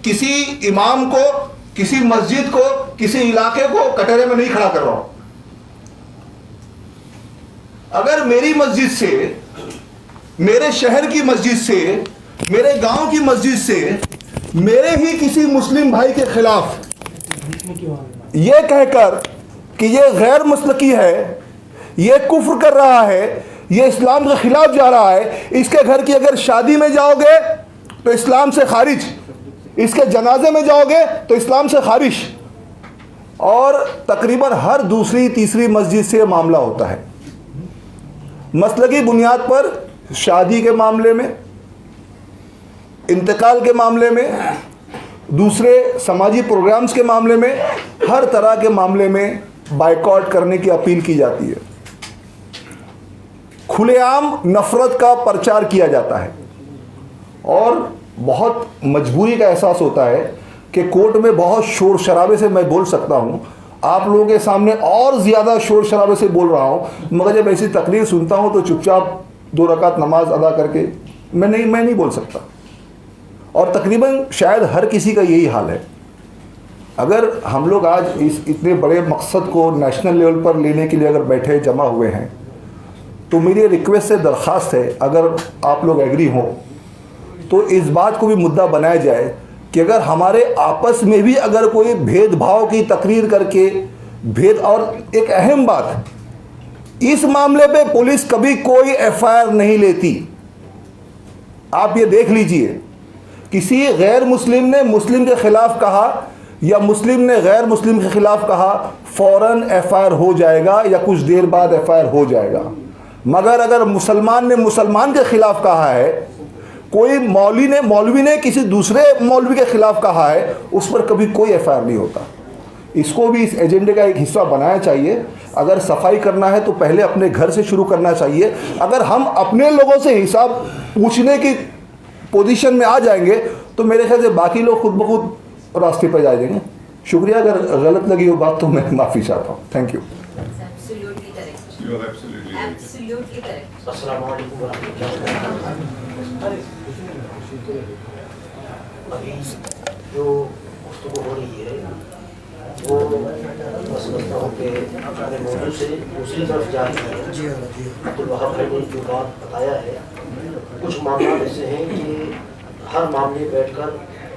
किसी इमाम को, किसी मस्जिद को, किसी इलाके को कटहरे में नहीं खड़ा कर रहा हूं। अगर मेरी मस्जिद से, मेरे शहर की मस्जिद से, मेरे गांव की मस्जिद से मेरे ही किसी मुस्लिम भाई के खिलाफ ये कहकर कि ये गैर मसलकी है, ये कुफ्र कर रहा है, ये इस्लाम के खिलाफ जा रहा है, इसके घर की अगर शादी में जाओगे तो इस्लाम से खारिज, इसके जनाजे में जाओगे तो इस्लाम से खारिज, और तकरीबन हर दूसरी तीसरी मस्जिद से मामला होता है। मसलकी बुनियाद पर शादी के मामले में, इंतकाल के मामले में, दूसरे समाजी प्रोग्राम्स के मामले में, हर तरह के मामले में बाइकआउट करने की अपील की जाती है। खुलेआम नफरत का प्रचार किया जाता है और बहुत मजबूरी का एहसास होता है कि कोर्ट में बहुत शोर शराबे से मैं बोल सकता हूं, आप लोगों के सामने और ज़्यादा शोर शराबे से बोल रहा हूं, मगर जब ऐसी तकरीर सुनता हूं तो चुपचाप 2 रकात नमाज अदा करके मैं नहीं बोल सकता। और तकरीबन शायद हर किसी का यही हाल है। अगर हम लोग आज इस इतने बड़े मकसद को नेशनल लेवल पर लेने के लिए अगर बैठे जमा हुए हैं, तो मेरी रिक्वेस्ट से दरख्वास्त है, अगर आप लोग एग्री हो तो इस बात को भी मुद्दा बनाया जाए कि अगर हमारे आपस में भी अगर कोई भेदभाव की तकरीर करके और एक अहम बात, इस मामले पे पुलिस कभी कोई एफआईआर नहीं लेती। आप ये देख लीजिए, किसी गैर मुस्लिम ने मुस्लिम के खिलाफ कहा या मुस्लिम ने गैर मुस्लिम के खिलाफ कहा, फौरन एफआईआर हो जाएगा या कुछ देर बाद एफआईआर हो जाएगा। मगर अगर मुसलमान ने मुसलमान के खिलाफ कहा है, कोई मौलवी ने किसी दूसरे मौलवी के खिलाफ कहा है, उस पर कभी कोई एफआईआर नहीं होता। इसको भी इस एजेंडे का एक हिस्सा बनाना चाहिए। अगर सफाई करना है तो पहले अपने घर से शुरू करना चाहिए। अगर हम अपने लोगों से हिसाब पूछने की पोजीशन में आ जाएंगे तो मेरे ख्याल से बाकी लोग खुद ब खुद रास्ते पर जा जाएंगे। शुक्रिया, अगर गलत लगी हो बात तो मैं माफ़ी चाहता हूँ। Thank you. जो गुफ्तगू हो रही है वो मैं समझता हूँ कि अपने मौजू से दूसरी तरफ जा रही है। तो वहाँ भाई ने जो बात बताया है, कुछ मामला ऐसे हैं कि हर मामले बैठकर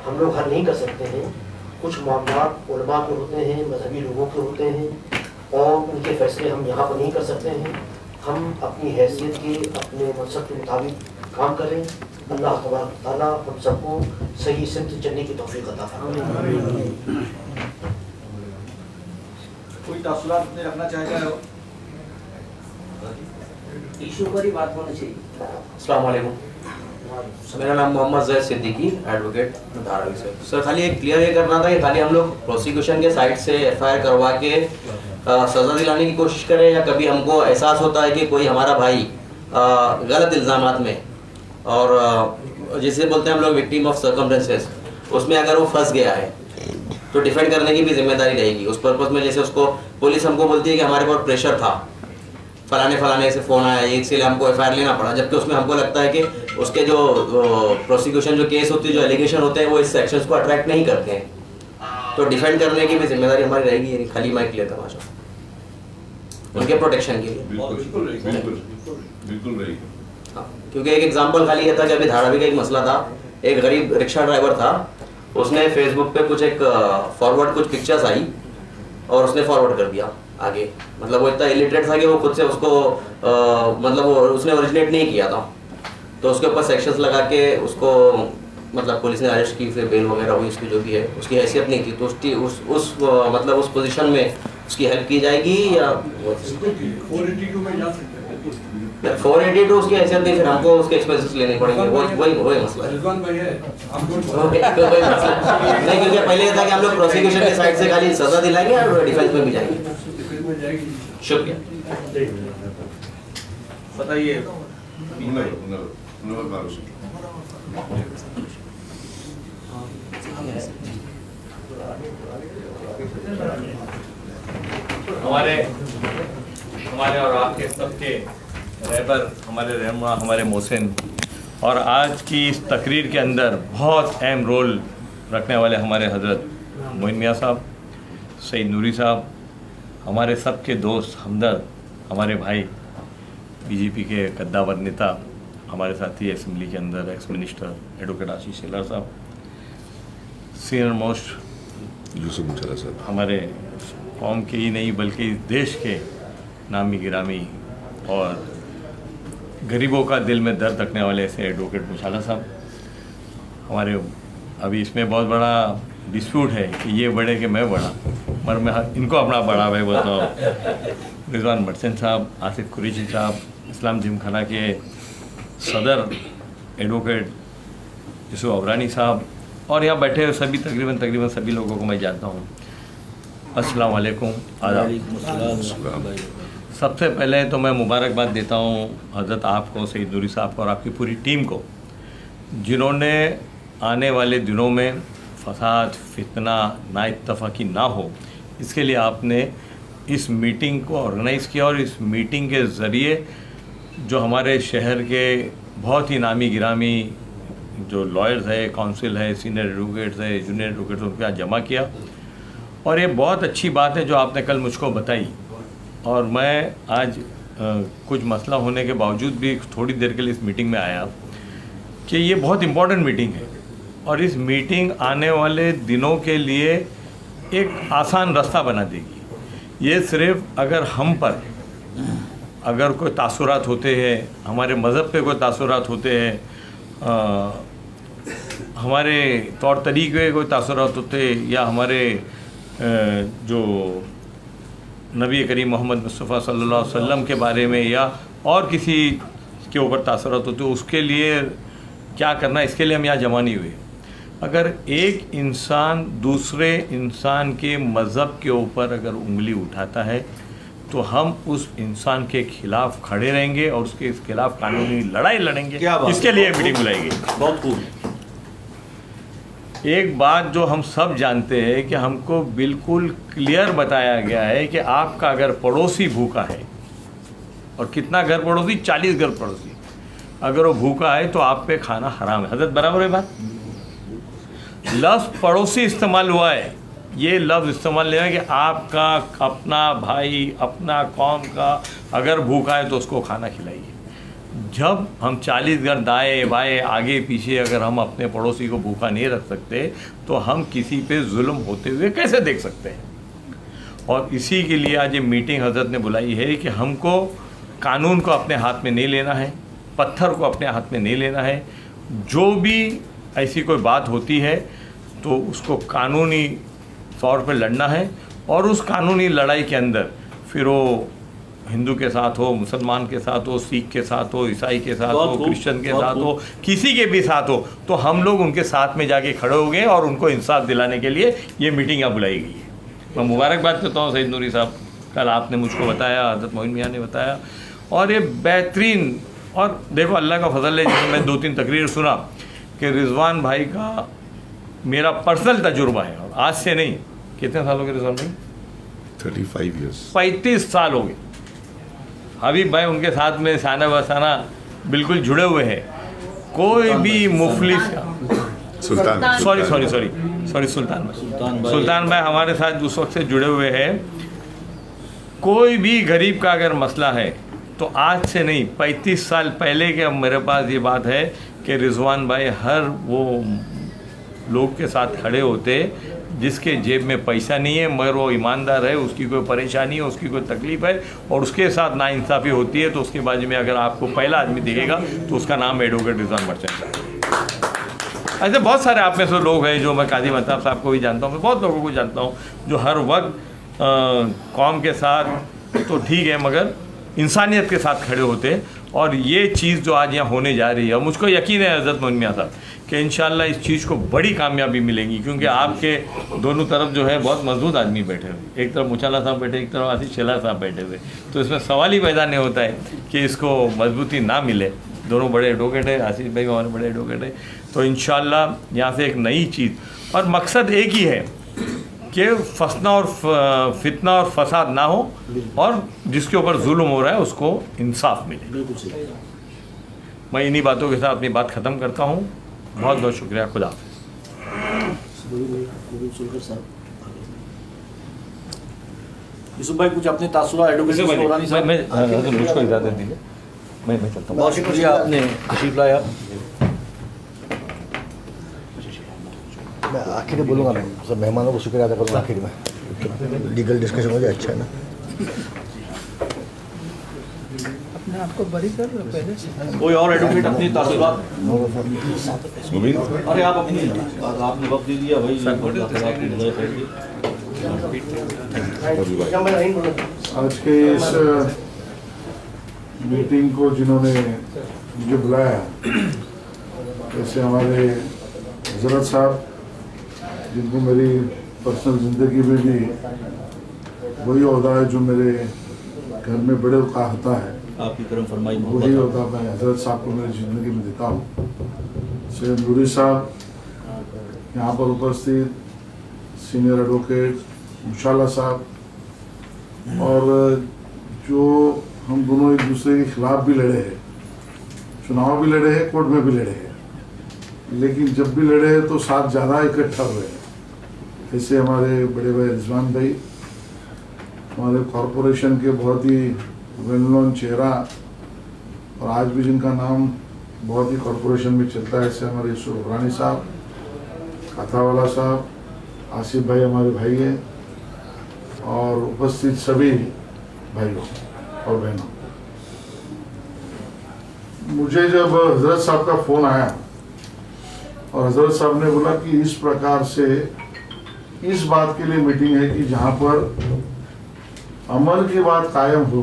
हम लोग हल नहीं कर सकते हैं। कुछ मामला उलमा के होते हैं, मजहबी लोगों के होते हैं और उनके फैसले हम यहाँ पर नहीं कर सकते हैं। हम अपनी हैसियत के, अपने मनसब के मुताबिक काम करें। अल्लाह तबारक ताला हम सबको सही सिमत चलने की तौफीक अता फरमाए। कोई तफसीलात अपने रखना चाहेगा? इशू पर ही बात होनी चाहिए। अस्सलाम वालेकुम, मेरा नाम मोहम्मद जैद सिद्दीकी, एडवोकेट धारावी से। सर खाली एक क्लियर ये करना था कि खाली हम लोग प्रोसिक्यूशन के साइड से एफआईआर करवा के सज़ा दिलाने की कोशिश करें, या कभी हमको एहसास होता है कि कोई हमारा भाई गलत इल्ज़ामात में, और जिसे बोलते हैं हम लोग विक्टिम ऑफ सर्कमस्टेंसेस, उसमें अगर वो फंस गया है तो डिफेंड करने की भी जिम्मेदारी रहेगी। उस पर्पज़ में जैसे उसको पुलिस हमको बोलती है कि हमारे पास प्रेशर था, फलाने से फ़ोन आया, इसलिए हमको एफआईआर लेना पड़ा, जबकि उसमें हमको लगता है कि उसके जो प्रोसिक्यूशन जो केस होती है, जो एलिगेशन होते हैं, वो इस सेक्शंस को अट्रैक्ट नहीं करते हैं। तो डिफेंड करने की भी जिम्मेदारी हमारी रहेगी। यानी खाली माइक क्लियर करना चाहूँ उनके प्रोटेक्शन के लिए। बिल्कुल रहेगी। हाँ, क्योंकि एक एग्जांपल खाली ये था कि अभी धारावी का एक मसला था, एक गरीब रिक्शा ड्राइवर था, उसने फेसबुक पे कुछ कुछ पिक्चर्स आई और उसने फॉरवर्ड कर दिया आगे। मतलब वो इतना इलिटरेट था कि वो खुद से उसको मतलब वो उसने ओरिजिनेट नहीं किया था, तो उसके ऊपर सेक्शंस लगा के उसको मतलब पुलिस ने अरेस्ट की, फिर बेल वगैरह हुई, उसकी जो भी है, उसकी हैसियत नहीं थी, तो उस मतलब उस पोजीशन में उसकी हेल्प की जाएगी या 482 उसकी हैसियत नहीं, फिर हमको उसके एक्सपेंसेस लेने पड़ेंगे। वही मसला है। नहीं, क्योंकि पहले ये था कि हम लोग प्रोसिक्यूशन के साइड से खाली सजा दिलाएंगे और डिफेंस में भी जाएंगे। शुक्रिया। बताइए। हमारे और आपके सबके रहबर, हमारे रहनुमा, हमारे मोहसिन, और आज की इस तकरीर के अंदर बहुत अहम रोल रखने वाले हमारे हज़रत मोइन मियाँ साहब, सईद नूरी साहब, हमारे सबके दोस्त हमदर्द, हमारे भाई बीजेपी के कद्दावर नेता, हमारे साथी असेंबली के अंदर ex minister advocate Ashish Shelar साहब, सीनियर मोस्ट यूसुफ मुचाला साहब, हमारे कौम के ही नहीं बल्कि देश के नामी गिरामी और गरीबों का दिल में दर्द रखने वाले ऐसे एडवोकेट मुचाला साहब, हमारे अभी इसमें बहुत बड़ा डिस्प्यूट है कि ये बड़े कि मैं बड़ा, मगर मैं इनको अपना बड़ा भाई बताओ, रिजवान मर्चेंट साहब, आसिफ कुरैशी साहब, इस्लाम जिमखाना के सदर एडवोकेट यूसुफ अबरानी साहब, और यहाँ बैठे हुए सभी तकरीबन सभी लोगों को मैं जानता हूँ। अस्सलाम वालेकुम, आदाब। सबसे पहले तो मैं मुबारकबाद देता हूँ हज़रत आपको, सईद नूरी साहब को और आपकी पूरी टीम को, जिन्होंने आने वाले दिनों में फसाद, फितना, नाइत्तफ़ाक़ी ना हो, इसके लिए आपने इस मीटिंग को ऑर्गेनाइज़ किया। और इस मीटिंग के ज़रिए जो हमारे शहर के बहुत ही नामी गिरामी जो लॉयर्स है, काउंसिल है, सीनियर एडवोकेट्स है, जूनियर एडवोकेट्स, उनको यहाँ जमा किया। और ये बहुत अच्छी बात है जो आपने कल मुझको बताई। और मैं आज कुछ मसला होने के बावजूद भी थोड़ी देर के लिए इस मीटिंग में आया कि ये बहुत इम्पोर्टेंट मीटिंग है और इस मीटिंग आने वाले दिनों के लिए एक आसान रास्ता बना देगी। ये सिर्फ अगर हम पर अगर कोई तासुरात होते हैं, हमारे मज़हब पे कोई तासुरात होते हैं, हमारे तौर तरीक़े कोई तासुरात होते हैं, या हमारे जो नबी करीम मोहम्मद मुस्तफ़ा सल्लल्लाहु अलैहि वसल्लम के बारे में या और किसी के ऊपर तासुरात होते, उसके लिए क्या करना, इसके लिए हम यहाँ जमा नहीं हुए। अगर एक इंसान दूसरे इंसान के मज़हब के ऊपर अगर उंगली उठाता है तो हम उस इंसान के खिलाफ खड़े रहेंगे और उसके खिलाफ कानूनी लड़ाई लड़ेंगे। इसके लिए मीटिंग बुलाएगी। बहुत खूब। एक बात जो हम सब जानते हैं कि हमको बिल्कुल क्लियर बताया गया है कि आपका अगर पड़ोसी भूखा है, और कितना घर पड़ोसी, 40 घर पड़ोसी, अगर वो भूखा है तो आप पे खाना हराम है। हजरत बराबर है बात। लफ्ज़ पड़ोसी इस्तेमाल हुआ है, ये लफ्ज़ इस्तेमाल नहीं है कि आपका अपना भाई, अपना कौम का अगर भूखा है तो उसको खाना खिलाइए। जब हम 40 घर दाएँ बाएँ आगे पीछे अगर हम अपने पड़ोसी को भूखा नहीं रख सकते तो हम किसी पे जुल्म होते हुए कैसे देख सकते हैं। और इसी के लिए आज ये मीटिंग हज़रत ने बुलाई है कि हमको कानून को अपने हाथ में नहीं लेना है, पत्थर को अपने हाथ में नहीं लेना है। जो भी ऐसी कोई बात होती है तो उसको कानूनी तौर पे लड़ना है, और उस कानूनी लड़ाई के अंदर फिर वो हिंदू के साथ हो, मुसलमान के साथ हो, सिख के साथ हो, ईसाई के साथ हो, क्रिश्चियन के साथ हो, किसी के भी साथ हो, तो हम लोग उनके साथ में जाके खड़े हो गए और उनको इंसाफ दिलाने के लिए ये मीटिंग यहाँ बुलाई गई है। मैं मुबारकबाद करता हूँ सईद नूरी साहब, कल आपने मुझको बताया, हज़रत मोइन मियाँ ने बताया, और ये बेहतरीन। और देखो अल्लाह का फजल है, जैसे मैं 2-3 तकरीर सुना कि रिजवान भाई का मेरा पर्सनल तजुर्बा है, और आज से नहीं, कितने साल हो गए रिजवान भाई? 35 years। 35 साल हो गए। हबीब भाई उनके साथ में साना बसाना बिल्कुल जुड़े हुए हैं। कोई भी मुफलिस सुल्तान भाई हमारे साथ उस वक्त से जुड़े हुए हैं। कोई भी गरीब का अगर मसला है तो आज से नहीं, 35 साल पहले के अब मेरे पास ये बात है कि रिजवान भाई हर वो लोग के साथ खड़े होते जिसके जेब में पैसा नहीं है मगर वो ईमानदार है, उसकी कोई परेशानी है, उसकी कोई तकलीफ़ है और उसके साथ नाइंसाफ़ी होती है तो उसके बाजू में अगर आपको पहला आदमी दिखेगा तो उसका नाम एडवोकेट रिजवान मर्चेंट है। ऐसे बहुत सारे आप में से लोग हैं जो मैं काजी महताब साहब को भी जानता हूँ, मैं बहुत लोगों को जानता हूँ जो हर वक्त कौम के साथ तो ठीक है मगर इंसानियत के साथ खड़े होते। और ये चीज़ जो आज यहाँ होने जा रही है, मुझको यकीन है हज़रत मोइन मियाँ साहब कि इंशाल्लाह इस चीज़ को बड़ी कामयाबी मिलेगी, क्योंकि आपके दोनों तरफ जो है बहुत मजबूत आदमी बैठे हुए, एक तरफ मुचाला साहब बैठे, एक तरफ आशीष शेलार साहब बैठे हुए, तो इसमें सवाल ही पैदा नहीं होता है कि इसको मजबूती ना मिले। दोनों बड़े एडवोकेट है, आशीष भाई हमारे बड़े एडवोकेट है, तो इंशाल्लाह यहाँ से एक नई चीज़ और मकसद एक ही है कि फसना और फितना और फसाद ना हो और जिसके ऊपर जुल्म हो रहा है उसको इंसाफ मिले। बिल्कुल सही। मैं इन्हीं बातों के साथ अपनी बात ख़त्म करता हूँ। बहुत बहुत शुक्रिया। खुदा हाफ़िज़। गोविंद सुलकर साहब। यूसुफ भाई कुछ अपने तासुरात एडवोकेट नौरानी साहब। मुझको इजाज़त दीजिए, मैं चलता हूँ। बहुत शुक्रिया आपने तशरीफ लाया। मैं आखिर में बोलूँगा ना, सब मेहमानों को शुक्रिया अदा करूँगा आखिर में। लीगल डिस्कशन हो जाए, अच्छा है ना। अपने आप को बरी कर लो पहले से। कोई और एडवोकेट अपनी तासुरात? मुबीन अरे आप अपनी आपने वक्त दे दिया भाई। आज के इस मीटिंग को जिन्होंने मुझे बुलाया, जैसे हमारे हजरत साहब, जिनको मेरी पर्सनल ज़िंदगी में भी वही ओहदा है जो मेरे घर में बड़े का होता है, आपकी करम फरमाई वही ओहदा मैं हजरत साहब को मेरी ज़िंदगी में देता हूँ। सैयद नूरी साहब, यहाँ पर उपस्थित सीनियर एडवोकेट मुशाला साहब, और जो हम दोनों एक दूसरे के खिलाफ भी लड़े हैं, चुनाव भी लड़े हैं, कोर्ट में भी लड़े हैं, लेकिन जब भी लड़े हैं तो साथ ज़्यादा इकट्ठा हुए हैं। जैसे हमारे बड़े भाई रिजवान भाई, हमारे कॉरपोरेशन के बहुत ही वेल नोन चेहरा, और आज भी जिनका नाम बहुत ही कॉरपोरेशन में चलता है, ऐसे हमारे यूसुफ रानी साहब, काथावाला साहब, आसिफ भाई हमारे भाई हैं, और उपस्थित सभी भाइयों और बहनों। मुझे जब हजरत साहब का फ़ोन आया और हजरत साहब ने बोला कि इस प्रकार से इस बात के लिए मीटिंग है कि जहाँ पर अमन की बात कायम हो,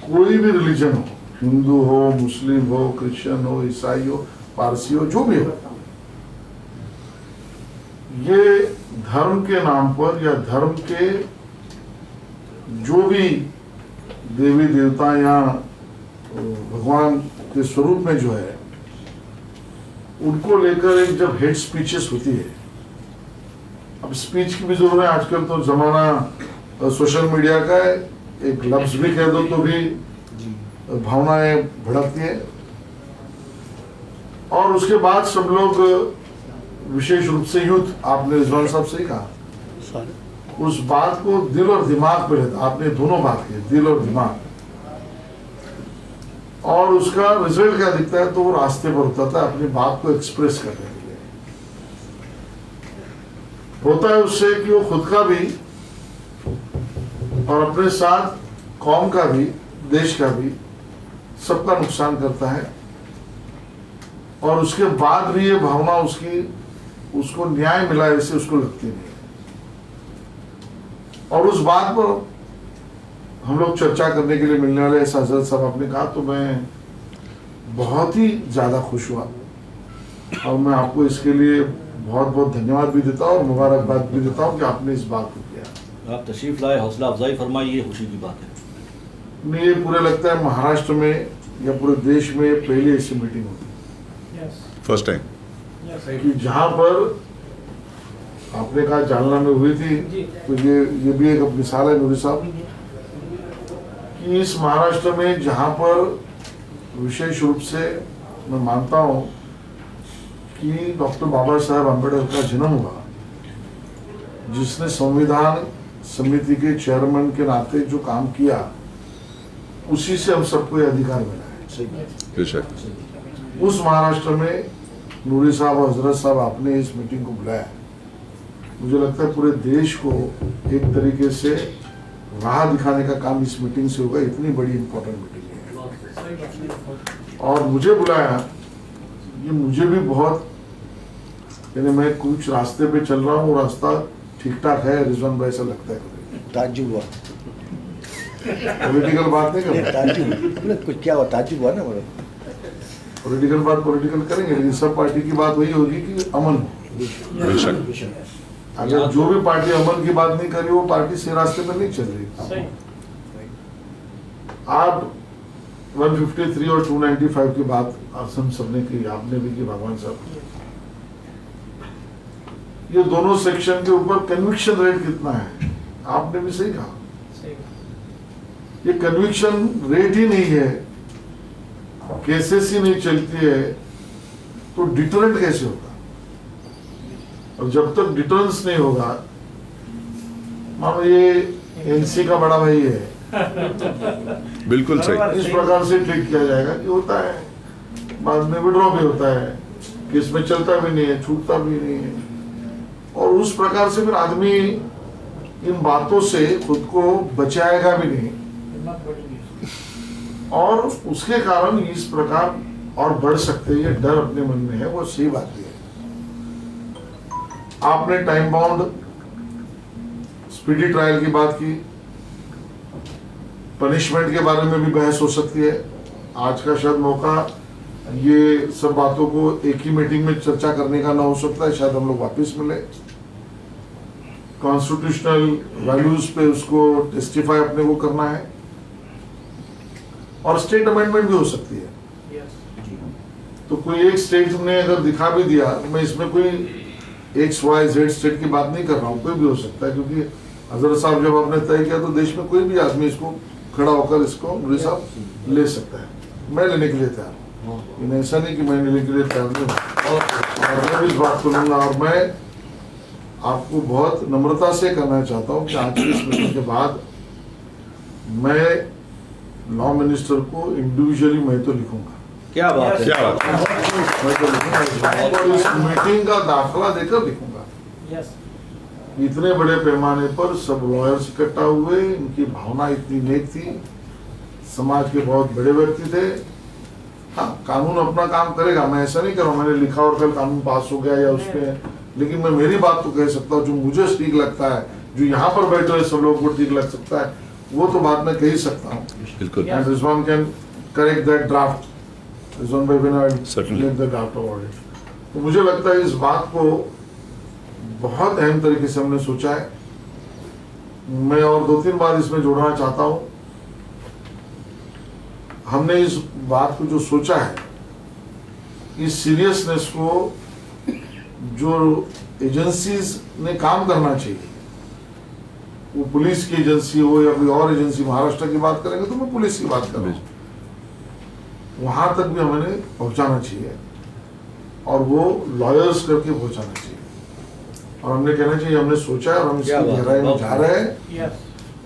कोई भी रिलीजन हो, हिंदू हो, मुस्लिम हो, क्रिश्चियन हो, ईसाई हो, पारसी हो, जो भी हो, ये धर्म के नाम पर या धर्म के जो भी देवी देवता या भगवान के स्वरूप में जो है, उनको लेकर एक जब हेट स्पीचेस होती है, अब स्पीच की भी जरूरत है, आजकल तो जमाना सोशल मीडिया का है, एक लफ्ज भी कह दो तो भी भावनाएं भड़कती है, और उसके बाद सब लोग विशेष रूप से यूथ, आपने रिजवान साहब से ही कहा, उस बात को दिल और दिमाग पे लेता, आपने दोनों बात की, दिल और दिमाग, और उसका रिजल्ट क्या दिखता है, तो वो रास्ते पर होता था अपनी बात को एक्सप्रेस करने के लिए। होता है उससे कि वो खुद का भी और अपने साथ कौम का भी, देश का भी, सबका नुकसान करता है, और उसके बाद भी ये भावना उसको न्याय मिला ऐसे उसको लगती नहीं है। और उस बात पर हम लोग चर्चा करने के लिए मिलने वाले ऐसा हजरत साहब आपने कहा, तो मैं बहुत ही ज़्यादा खुश हुआ, और मैं आपको इसके लिए बहुत बहुत धन्यवाद भी देता हूँ और मुबारकबाद भी देता हूँ कि आपने इस बात को किया। आप तशरीफ लाए, हौसला अफजाई फरमाई, ये खुशी की बात है। नहीं, ये पूरे लगता है महाराष्ट्र में या पूरे देश में पहली ऐसी मीटिंग होती फर्स्ट टाइम है कि जहाँ पर आपने कहा जालना में हुई थी, तो ये भी एक मिसाल है नूरी साहब कि इस महाराष्ट्र में जहाँ पर विशेष रूप से मैं मानता हूँ कि डॉक्टर बाबा साहेब अम्बेडकर का जन्म हुआ, जिसने संविधान समिति के चेयरमैन के नाते जो काम किया, उसी से हम सबको ये अधिकार मिला है। बेशक उस महाराष्ट्र में नूरी साहब और हजरत साहब आपने इस मीटिंग को बुलाया, मुझे लगता है पूरे देश को एक तरीके से राह दिखाने का काम इस मीटिंग से होगा। इतनी बड़ी इंपॉर्टेंट मीटिंग है, और मुझे बुलाया, ये मुझे भी बहुत, यानी मैं कुछ रास्ते पे चल रहा हूँ, वो रास्ता ठीक ठाक है, रिजवान भाई ऐसा लगता है। ताज्जुब हुआ, पॉलिटिकल बात नहीं करना, ताज्जुब कुछ क्या हुआ, ताज्जुब हुआ ना बोलो। पॉलिटिकल बात पॉलिटिकल करेंगे, लेकिन सब पार्टी की बात वही होगी कि अमन हो। बेशक अगर जो भी पार्टी अमन की बात नहीं कर रही, वो पार्टी से रास्ते पर नहीं चल रही। आप 153 और 295 की बात हम सबने की, आपने भी की, भगवान साहब, ये दोनों सेक्शन के ऊपर कन्विक्शन रेट कितना है, आपने भी सही कहा। ये कन्विक्शन रेट ही नहीं है, केसेस ही नहीं चलती है, तो डिटरेंट कैसे होगा? और जब तक डिटरेंस नहीं होगा, मानो ये एनसी का बड़ा भाई है, बिल्कुल सही। इस प्रकार से ट्रीट किया जाएगा कि होता है, बाद में विड्रॉ भी होता है, केस में चलता भी नहीं है, छूटता भी नहीं है, और उस प्रकार से फिर आदमी इन बातों से खुद को बचाएगा भी नहीं, और उसके कारण इस प्रकार और बढ़ सकते हैं, ये डर अपने मन में है, वो सही बात भी है। आपने टाइम बाउंड स्पीडी ट्रायल की बात की, पनिशमेंट के बारे में भी बहस हो सकती है। आज का शायद मौका ये सब बातों को एक ही मीटिंग में चर्चा करने का ना हो सकता है, शायद हम लोग वापस मिले, कॉन्स्टिट्यूशनल वैल्यूज पे उसको टेस्टिफाई अपने को करना है, और स्टेट अमेंडमेंट भी हो सकती है। तो कोई एक स्टेट ने अगर दिखा भी दिया, मैं इसमें कोई XYZ स्टेट की बात नहीं कर रहा हूँ, कोई भी हो सकता है, क्योंकि हजरत साहब जब आपने तय किया तो देश में कोई भी आदमी इसको खड़ा होकर इसको नूरी साहब ले सकता है। मैं लेने के लिए तैयार हूँ, ऐसा नहीं कि मैं लेने के लिए तैयार नहीं हूँ, और मैं भी इस बात को लूंगा। और मैं आपको बहुत नम्रता से करना चाहता हूँ कि आज की इस मीटिंग के बाद मैं लॉ मिनिस्टर को इंडिविजुअली मैं तो लिखूंगा, क्या बात है, क्या बात है। मैं तो लिखूंगा, और इस मीटिंग का दाखला देकर लिखूंगा। इतने बड़े पैमाने पर सब लॉयर्स इकट्ठा हुए, इनकी भावना इतनी नेक थी, समाज के बहुत बड़े व्यक्ति थे। हाँ, कानून अपना काम करेगा, मैं ऐसा नहीं कर रहा हूँ मैंने लिखा और कल कानून पास हो गया या उसमें, लेकिन मैं मेरी बात तो कह सकता हूँ, जो मुझे ठीक लगता है, जो यहाँ पर बैठे हुए सब लोगों को ठीक लग सकता है, वो तो बात मैं कह ही सकता हूँ। बिल्कुल। And Rizwan can correct that draft. Rizwan bhai when I Certainly. get the draft about it. तो मुझे लगता है इस बात को बहुत अहम तरीके से हमने सोचा है। मैं और 2-3 बार इसमें जोड़ना चाहता हूँ। हमने इस बात को जो सोचा है, इस सीरियसनेस को जो एजेंसीज ने काम करना चाहिए, वो पुलिस की एजेंसी हो या कोई और एजेंसी, महाराष्ट्र की बात करेंगे तो मैं पुलिस की बात कर रहा हूँ, वहां तक भी हमें पहुंचाना चाहिए, और वो लॉयर्स करके पहुंचाना चाहिए, और हमने कहना चाहिए हमने सोचा है और हम इसकी गहराई में जा रहे हैं,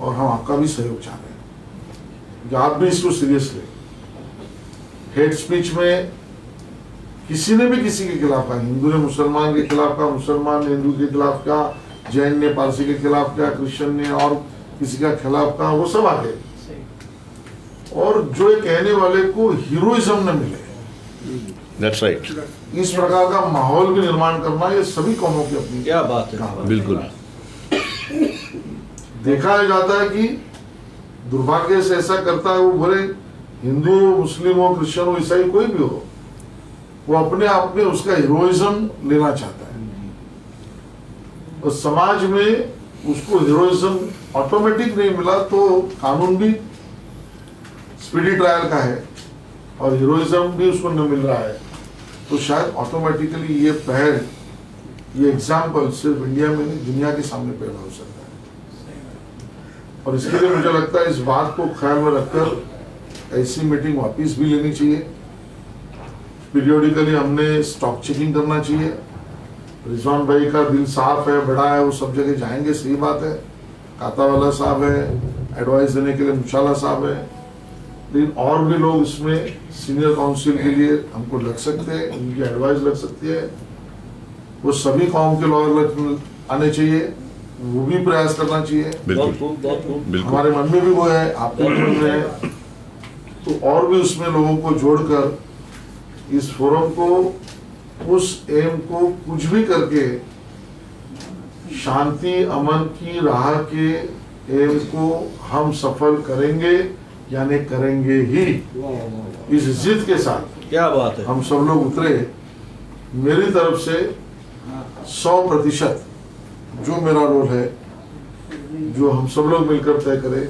और हम आपका भी सहयोग चाह रहे हैं कि आप भी इसको सीरियस लें। हेट स्पीच में किसी ने भी किसी के खिलाफ का, हिंदू ने मुसलमान के खिलाफ का, मुसलमान ने हिंदू के खिलाफ का, जैन ने पारसी के खिलाफ का, क्रिश्चियन ने और किसी का खिलाफ का, वो सब आ गए, और जो ये कहने वाले को हीरोइज्म न मिले, That's right. इस प्रकार का माहौल भी निर्माण करना, ये सभी कौमों की अपनी क्या बात है, बिल्कुल। देखा जाता है कि दुर्भाग्य से ऐसा करता है, वो भले हिंदू हो, मुस्लिम हो, क्रिश्चियन हो, ईसाई कोई भी हो, वो अपने आप में उसका हीरोइज्म लेना चाहता है, और समाज में उसको हीरोइज्म ऑटोमेटिक नहीं मिला तो कानून भी स्पीडी ट्रायल का है और हीरोइज्म भी उसको न मिल रहा है, तो शायद ऑटोमेटिकली ये पहल, ये एग्जाम्पल सिर्फ इंडिया में नहीं दुनिया के सामने पैदा हो सकता है। और इसके लिए मुझे लगता है इस बात को ख्याल में रखकर ऐसी मीटिंग वापस भी लेनी चाहिए। पीरियोडिकली हमने स्टॉक चेकिंग करना चाहिए। रिजवान भाई का दिल साफ है, बड़ा है, वो सब जगह जाएंगे, सही बात है। कातावाला साहब है, एडवाइस देने के लिए मुशाला साहब है, लेकिन और भी लोग इसमें सीनियर काउंसिल के लिए हमको लग सकते हैं, उनकी एडवाइस लग सकती है। वो सभी कौम के लॉयर आने चाहिए, वो भी प्रयास करना चाहिए। बिल्कुल बिल्कुल। हमारे मन में भी वो है, आपके मन में है, तो और भी उसमें लोगों को जोड़कर इस फोरम को, उस एम को कुछ भी करके शांति अमन की राह के एम को हम सफल करेंगे, यानी करेंगे ही। इस जिद के साथ क्या बात है, हम सब लोग उतरे। मेरी तरफ से 100% जो मेरा रोल है, जो हम सब लोग मिलकर तय करें,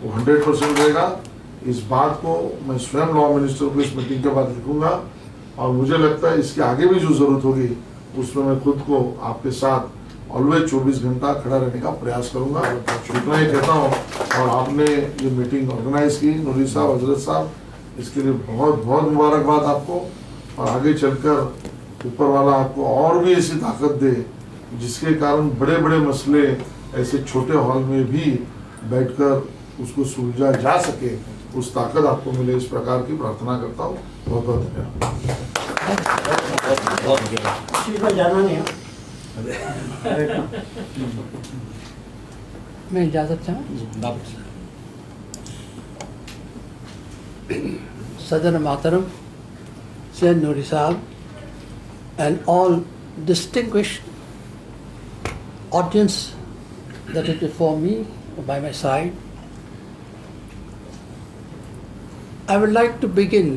वो 100% रहेगा। इस बात को मैं स्वयं लॉ मिनिस्टर को इस मीटिंग के बाद लिखूंगा, और मुझे लगता है इसके आगे भी जो जरूरत होगी उसमें मैं खुद को आपके साथ ऑलवेज 24 घंटा खड़ा रहने का प्रयास करूंगा। इतना ही कहता हूँ, और आपने ये मीटिंग ऑर्गेनाइज की, नूरी साहब, हजरत साहब, इसके लिए बहुत बहुत मुबारकबाद आपको, और आगे चलकर ऊपर वाला आपको और भी ऐसी ताकत दे जिसके कारण बड़े बड़े मसले ऐसे छोटे हॉल में भी बैठकर उसको सुलझा जा सके, उस ताकत आपको मिले, इस प्रकार की प्रार्थना करता हूँ। बहुत बहुत धन्यवाद। मैं इजाज़त चाहूँ। सदर मोहतरम सैयद नूरी साहब and all distinguished audience that is before me by my side, I would like to begin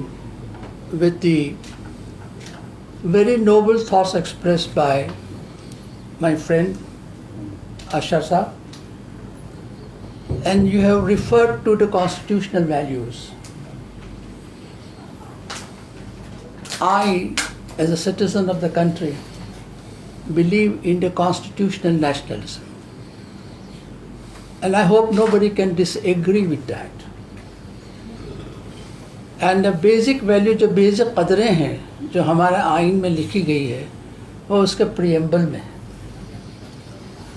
with the very noble thoughts expressed by my friend Ashar Saab, and you have referred to the constitutional values. I, as a citizen of the country, believe in the constitutional nationalism. And I hope nobody can disagree with that. And the basic value, जो basic कदरें हैं जो हमारे आइन में लिखी गई है, वो उसके प्रियम्बल में है।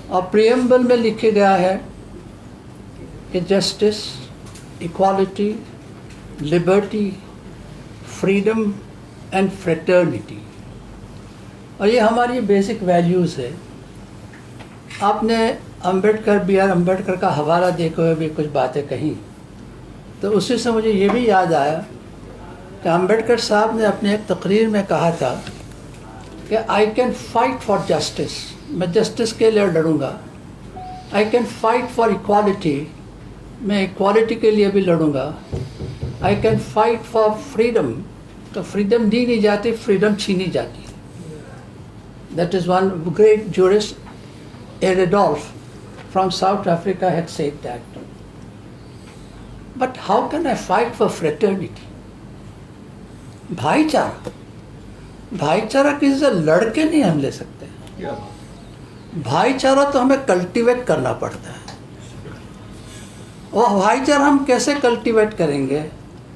और प्रियम्बल में लिखे गया है कि justice, equality, liberty, freedom and fraternity, और ये हमारी बेसिक वैल्यूज़ है। आपने B.R. अम्बेडकर का हवाला देते हुए भी कुछ बातें कही, तो उसी से मुझे ये भी याद आया कि अम्बेडकर साहब ने अपने एक तकरीर में कहा था कि I can fight for justice, मैं जस्टिस के लिए लड़ूंगा। I can fight for equality, मैं इक्वालिटी के लिए भी लड़ूंगा। I can fight for freedom, तो फ्रीडम दी नहीं जाती, फ्रीडम छीनी जाती। That is one great jurist, Eredolf from South Africa had said that. But how can I fight for fraternity? भाईचारा, भाईचारा किसी से लड़के नहीं हम ले सकते। भाईचारा तो हमें कल्टीवेट करना पड़ता है। और भाईचारा हम कैसे कल्टीवेट करेंगे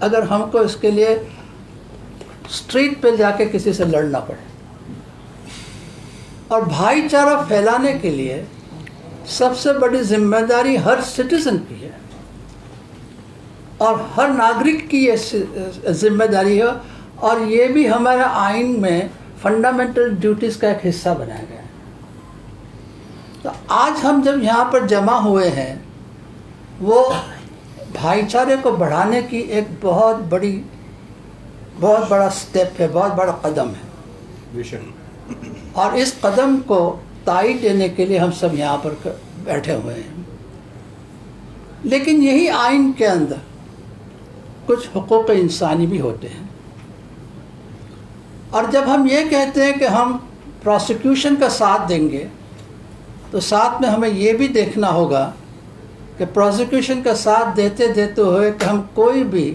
अगर हमको इसके लिए स्ट्रीट पे जाके किसी से लड़ना पड़े। और भाईचारा फैलाने के लिए सबसे बड़ी जिम्मेदारी हर सिटीजन की है और हर नागरिक की ये जिम्मेदारी है, और ये भी हमारे आइन में फंडामेंटल ड्यूटीज़ का एक हिस्सा बनाया गया है। तो आज हम जब यहाँ पर जमा हुए हैं, वो भाईचारे को बढ़ाने की एक बहुत बड़ा स्टेप है, बहुत बड़ा कदम है। और इस कदम को ताईद देने के लिए हम सब यहाँ पर बैठे हुए हैं। लेकिन यही आइन के अंदर कुछ हुकूक़ इंसानी भी होते हैं, और जब हम ये कहते हैं कि हम प्रोसिक्यूशन का साथ देंगे, तो साथ में हमें ये भी देखना होगा कि प्रोसिक्यूशन का साथ देते देते हुए कि हम कोई भी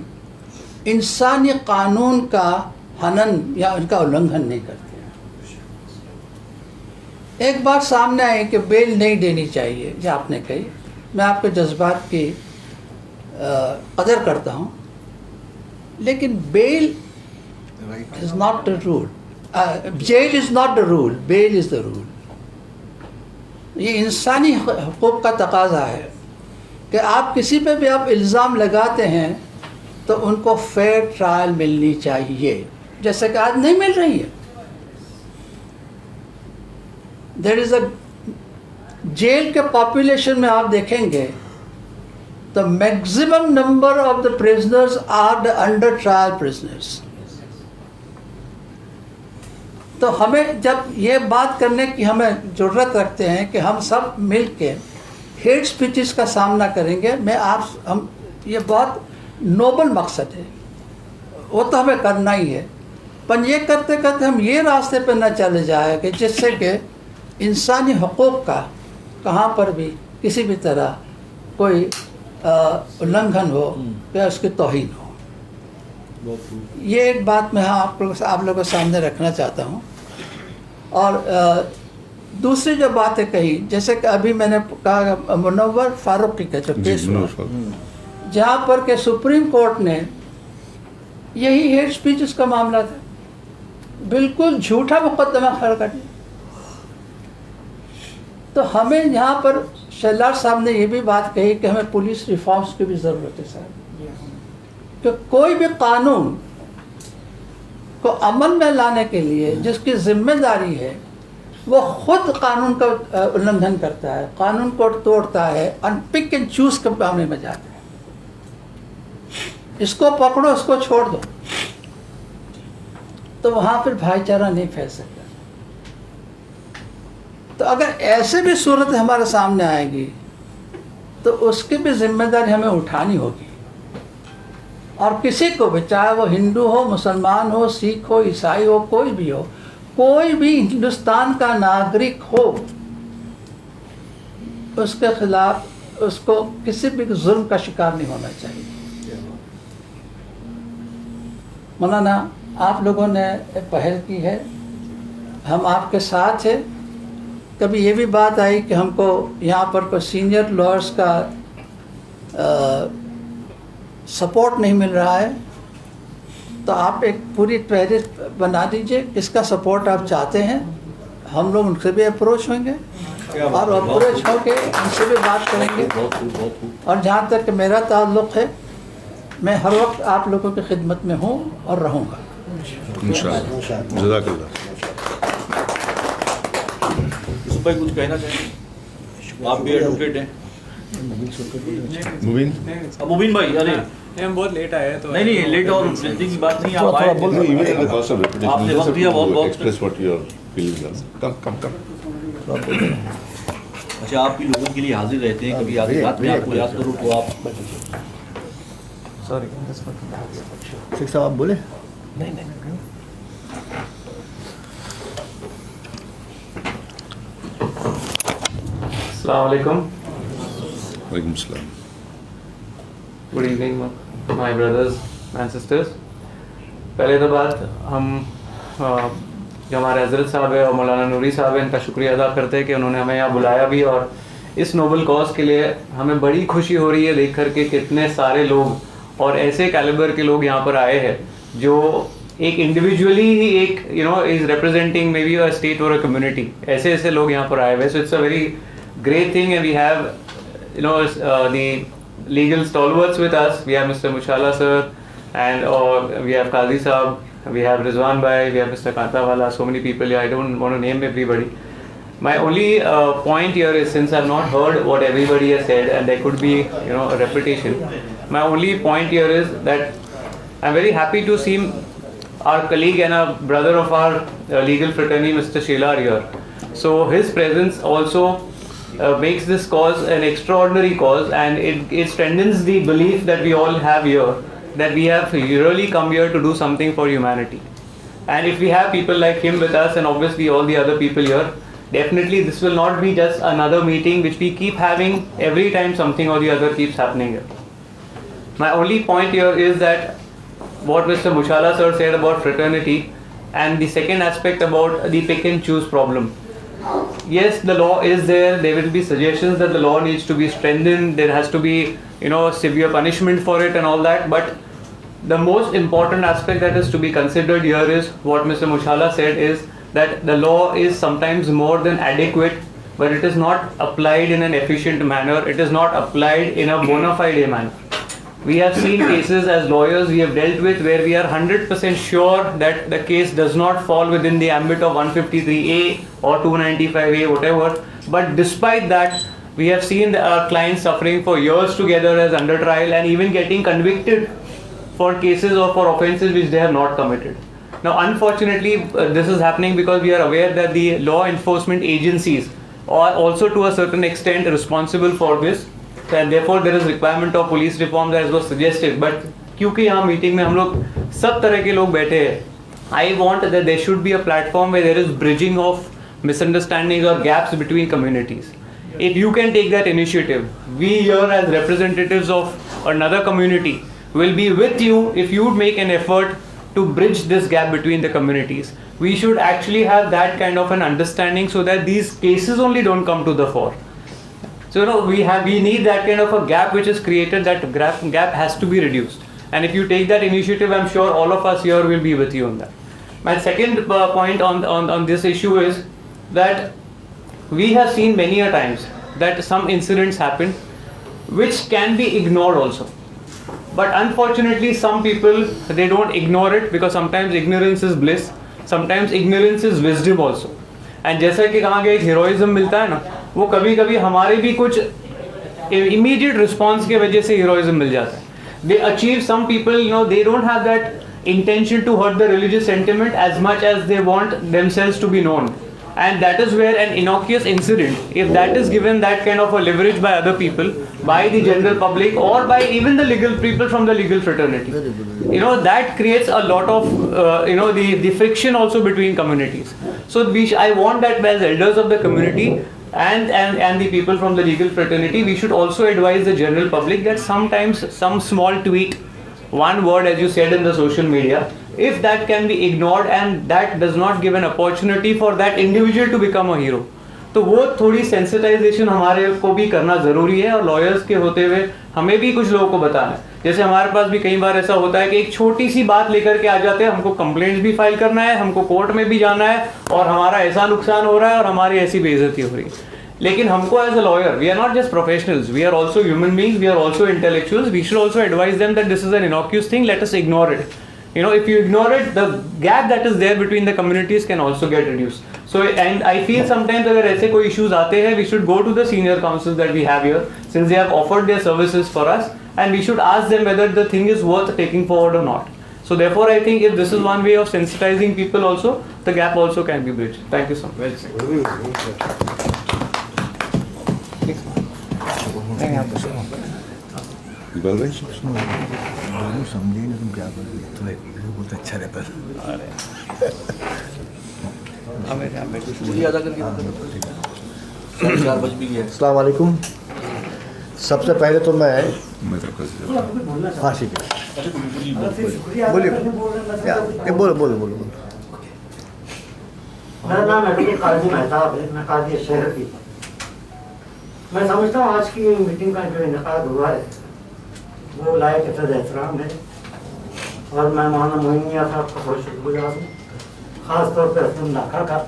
इंसानी कानून का हनन या उनका उल्लंघन नहीं करते। एक बात सामने आई कि बेल नहीं देनी चाहिए, जो आपने कही, मैं आपके जज्बात की कदर करता हूँ, लेकिन bail is not the rule, jail is not the rule, bail is the rule. ये इंसानी हुकूक़ का तकाजा है कि आप किसी पे भी आप इल्ज़ाम लगाते हैं तो उनको फेयर ट्रायल मिलनी चाहिए, जैसे कि आज नहीं मिल रही है। देयर इज़ अ जेल के पॉपुलेशन में आप देखेंगे तो maximum number of the prisoners are the under trial prisoners. तो हमें जब ये बात करने की हमें ज़रूरत रखते हैं कि हम सब मिल के हेट स्पीचेस का सामना करेंगे, हम ये बहुत नोबल मकसद है, वो तो हमें करना ही है। पर ये करते करते हम ये रास्ते पर न चले जाए कि जिससे कि इंसानी हुकूक़ का कहाँ पर भी किसी भी तरह कोई उल्लंघन हो या उसकी तौहीन हो। ये एक बात मैं आप लोगों के सामने रखना चाहता हूँ। और दूसरी जो बातें कही, जैसे कि अभी मैंने कहा मुनव्वर फारूकी का जो केस हुआ, जहाँ पर के सुप्रीम कोर्ट ने यही हेट स्पीच का मामला था, बिल्कुल झूठा मुकदमा खड़ा कर दिया। तो हमें यहाँ पर शैलार साहब ने ये भी बात कही कि हमें पुलिस रिफॉर्म्स की भी ज़रूरत है साहब, कि कोई भी कानून को अमल में लाने के लिए जिसकी जिम्मेदारी है वो खुद कानून का उल्लंघन करता है, कानून को तोड़ता है, अनपिक एंड चूज के मामले में जाता है। इसको पकड़ो, इसको छोड़ दो, तो वहाँ फिर भाईचारा नहीं फैल सकता। तो अगर ऐसे भी सूरत हमारे सामने आएगी तो उसकी भी जिम्मेदारी हमें उठानी होगी। और किसी को भी, चाहे वो हिंदू हो, मुसलमान हो, सिख हो, ईसाई हो, कोई भी हो, कोई भी हिंदुस्तान का नागरिक हो, उसके खिलाफ उसको किसी भी जुल्म का शिकार नहीं होना चाहिए। मौलाना, आप लोगों ने पहल की है, हम आपके साथ हैं। कभी ये भी बात आई कि हमको यहाँ पर कोई सीनियर लॉयर्स का सपोर्ट नहीं मिल रहा है, तो आप एक पूरी फहरिस्त बना दीजिए किसका सपोर्ट आप चाहते हैं। हम लोग उनसे भी अप्रोच होंगे और अप्रोच होके उनसे भी बात करेंगे। और जहाँ तक मेरा ताल्लुक़ है, मैं हर वक्त आप लोगों की खिदमत में हूँ और रहूँगा। इंशाअल्लाह। जज़ाकल्लाह। यूसुफ भाई कुछ कहना चाहेंगे? आप भी एडवोकेट हैं। मुबीन भाई, अरे हम बहुत लेट आए तो नहीं लेट और जल्दी की बात नहीं, आप आए आपने वक्त दिया बहुत बहुत। अच्छा, आप भी लोगों के लिए हाजिर रहते हैं, कभी आगे बात में आपको याद करूँ तो आप सॉरी शेख साहब आप बोले? नहीं अस्सलाम वालेकुम। वालेकुम सलाम। Good evening my brothers and sisters. पहले तो बात हम जो हमारे हजरत साहब है और मौलाना नूरी साहब है, इनका शुक्रिया अदा करते हैं कि उन्होंने हमें यहाँ बुलाया भी, और इस नोबल कॉज के लिए हमें बड़ी खुशी हो रही है देख कर के कितने सारे लोग और ऐसे कैलिबर के लोग यहाँ पर आए हैं जो एक इंडिविजुअली ही एक is representing may be a state और अ कम्युनिटी। ऐसे ऐसे लोग यहाँ पर आए हुए, so it's a very great thing, and we have the legal stalwarts with us. We have Mr. Mushala sir, and we have Qazi Saab, we have Rizwan bhai, we have Mr. Kantawala, so many people here. I don't want to name everybody. My only point here is, since I've not heard what everybody has said and there could be a repetition, my only point here is that I'm very happy to see our colleague and a brother of our legal fraternity, Mr. Shelar here. So his presence also makes this cause an extraordinary cause, and it strengthens the belief that we all have here, that we have really come here to do something for humanity. And if we have people like him with us, and obviously all the other people here, definitely this will not be just another meeting which we keep having every time something or the other keeps happening here. My only point here is that what Mr. Mushala sir said about fraternity, and the second aspect about the pick and choose problem. Yes, the law is there. There will be suggestions that the law needs to be strengthened. There has to be, severe punishment for it and all that. But the most important aspect that is to be considered here is what Mr. Mushala said, is that the law is sometimes more than adequate, but it is not applied in an efficient manner. It is not applied in a bona fide manner. We have seen cases as lawyers we have dealt with where we are 100% sure that the case does not fall within the ambit of 153A or 295A, whatever. But despite that, we have seen our clients suffering for years together as under trial and even getting convicted for cases or for offences which they have not committed. Now, unfortunately, this is happening because we are aware that the law enforcement agencies are also to a certain extent responsible for this. And therefore there is requirement of police reform as was suggested. But क्योंकि यहाँ meeting में हम लोग सब तरह के लोग बैठे हैं, I want that there should be a platform where there is bridging of misunderstandings or gaps between communities. If you can take that initiative, we here as representatives of another community will be with you if you make an effort to bridge this gap between the communities. We should actually have that kind of an understanding so that these cases only don't come to the fore. So we need that kind of a gap which is created. That gap has to be reduced. And if you take that initiative, I'm sure all of us here will be with you on that. My second point on this issue is that we have seen many a times that some incidents happen which can be ignored also. But unfortunately some people, they don't ignore it, because sometimes ignorance is bliss, sometimes ignorance is wisdom also. And जैसा कि कहा गया एक heroism मिलता है ना, वो कभी कभी हमारे भी कुछ immediate response के वजह से heroism मिल जाता है. They achieve, some people, you know, they don't have that intention to hurt the religious sentiment as much as they want themselves to be known. And that is where an innocuous incident, if that is given that kind of a leverage by other people, by the general public, or by even the legal people from the legal fraternity, you know, that creates a lot of you know, the friction also between communities. So I want that as elders of the community and the people from the legal fraternity, we should also advise the general public that sometimes some small tweet, one word as you said in the social media, if that can be ignored and that does not give an opportunity for that individual to become a hero, तो वो थोड़ी sensitisation हमारे को भी करना ज़रूरी है, और लॉयर्स के होते हुए हमें भी कुछ लोगों को बताना है. जैसे हमारे पास भी कई बार ऐसा होता है कि एक छोटी सी बात लेकर के आ जाते हैं, हमको कंप्लेंट्स भी फाइल करना है, हमको कोर्ट में भी जाना है, और हमारा ऐसा नुकसान हो रहा है और हमारी ऐसी बेइज्जती हो रही है. लेकिन हमको as a lawyer, we are not just professionals, we are also human beings, we are also intellectuals, we should also advise them that this is an innocuous thing, let us ignore it. You know, if you ignore it, the gap that is there between the communities can also get reduced. So, and I feel sometimes अगर ऐसे कोई issues आते हैं, we should go to the senior councils that we have here, since they have offered their services for us, and we should ask them whether the thing is worth taking forward or not. So therefore, I think if this is one way of sensitizing people also, the gap also can be bridged. Thank you so much. Well said. Iqbal भाई समझे नहीं तुम क्या कर रहे हो, तुम्हें बहुत अच्छा रहता है. अस्सलाम वालेकुम. सबसे पहले तो मैं हाँ ठीक है, बोलिए बोलो बोलो बोलो. मेरा नाम एडवोकेट काजी मेहताब है, मैं काजी शहर की. मैं समझता हूँ आज की मीटिंग का जो इनेकाद हुआ है वो लायक एहतराम है, और मैं मौलाना मोइन मियां साहब का बहुत शुक्रगुजार हूँ, ख़ास तौर पर असलम नाका का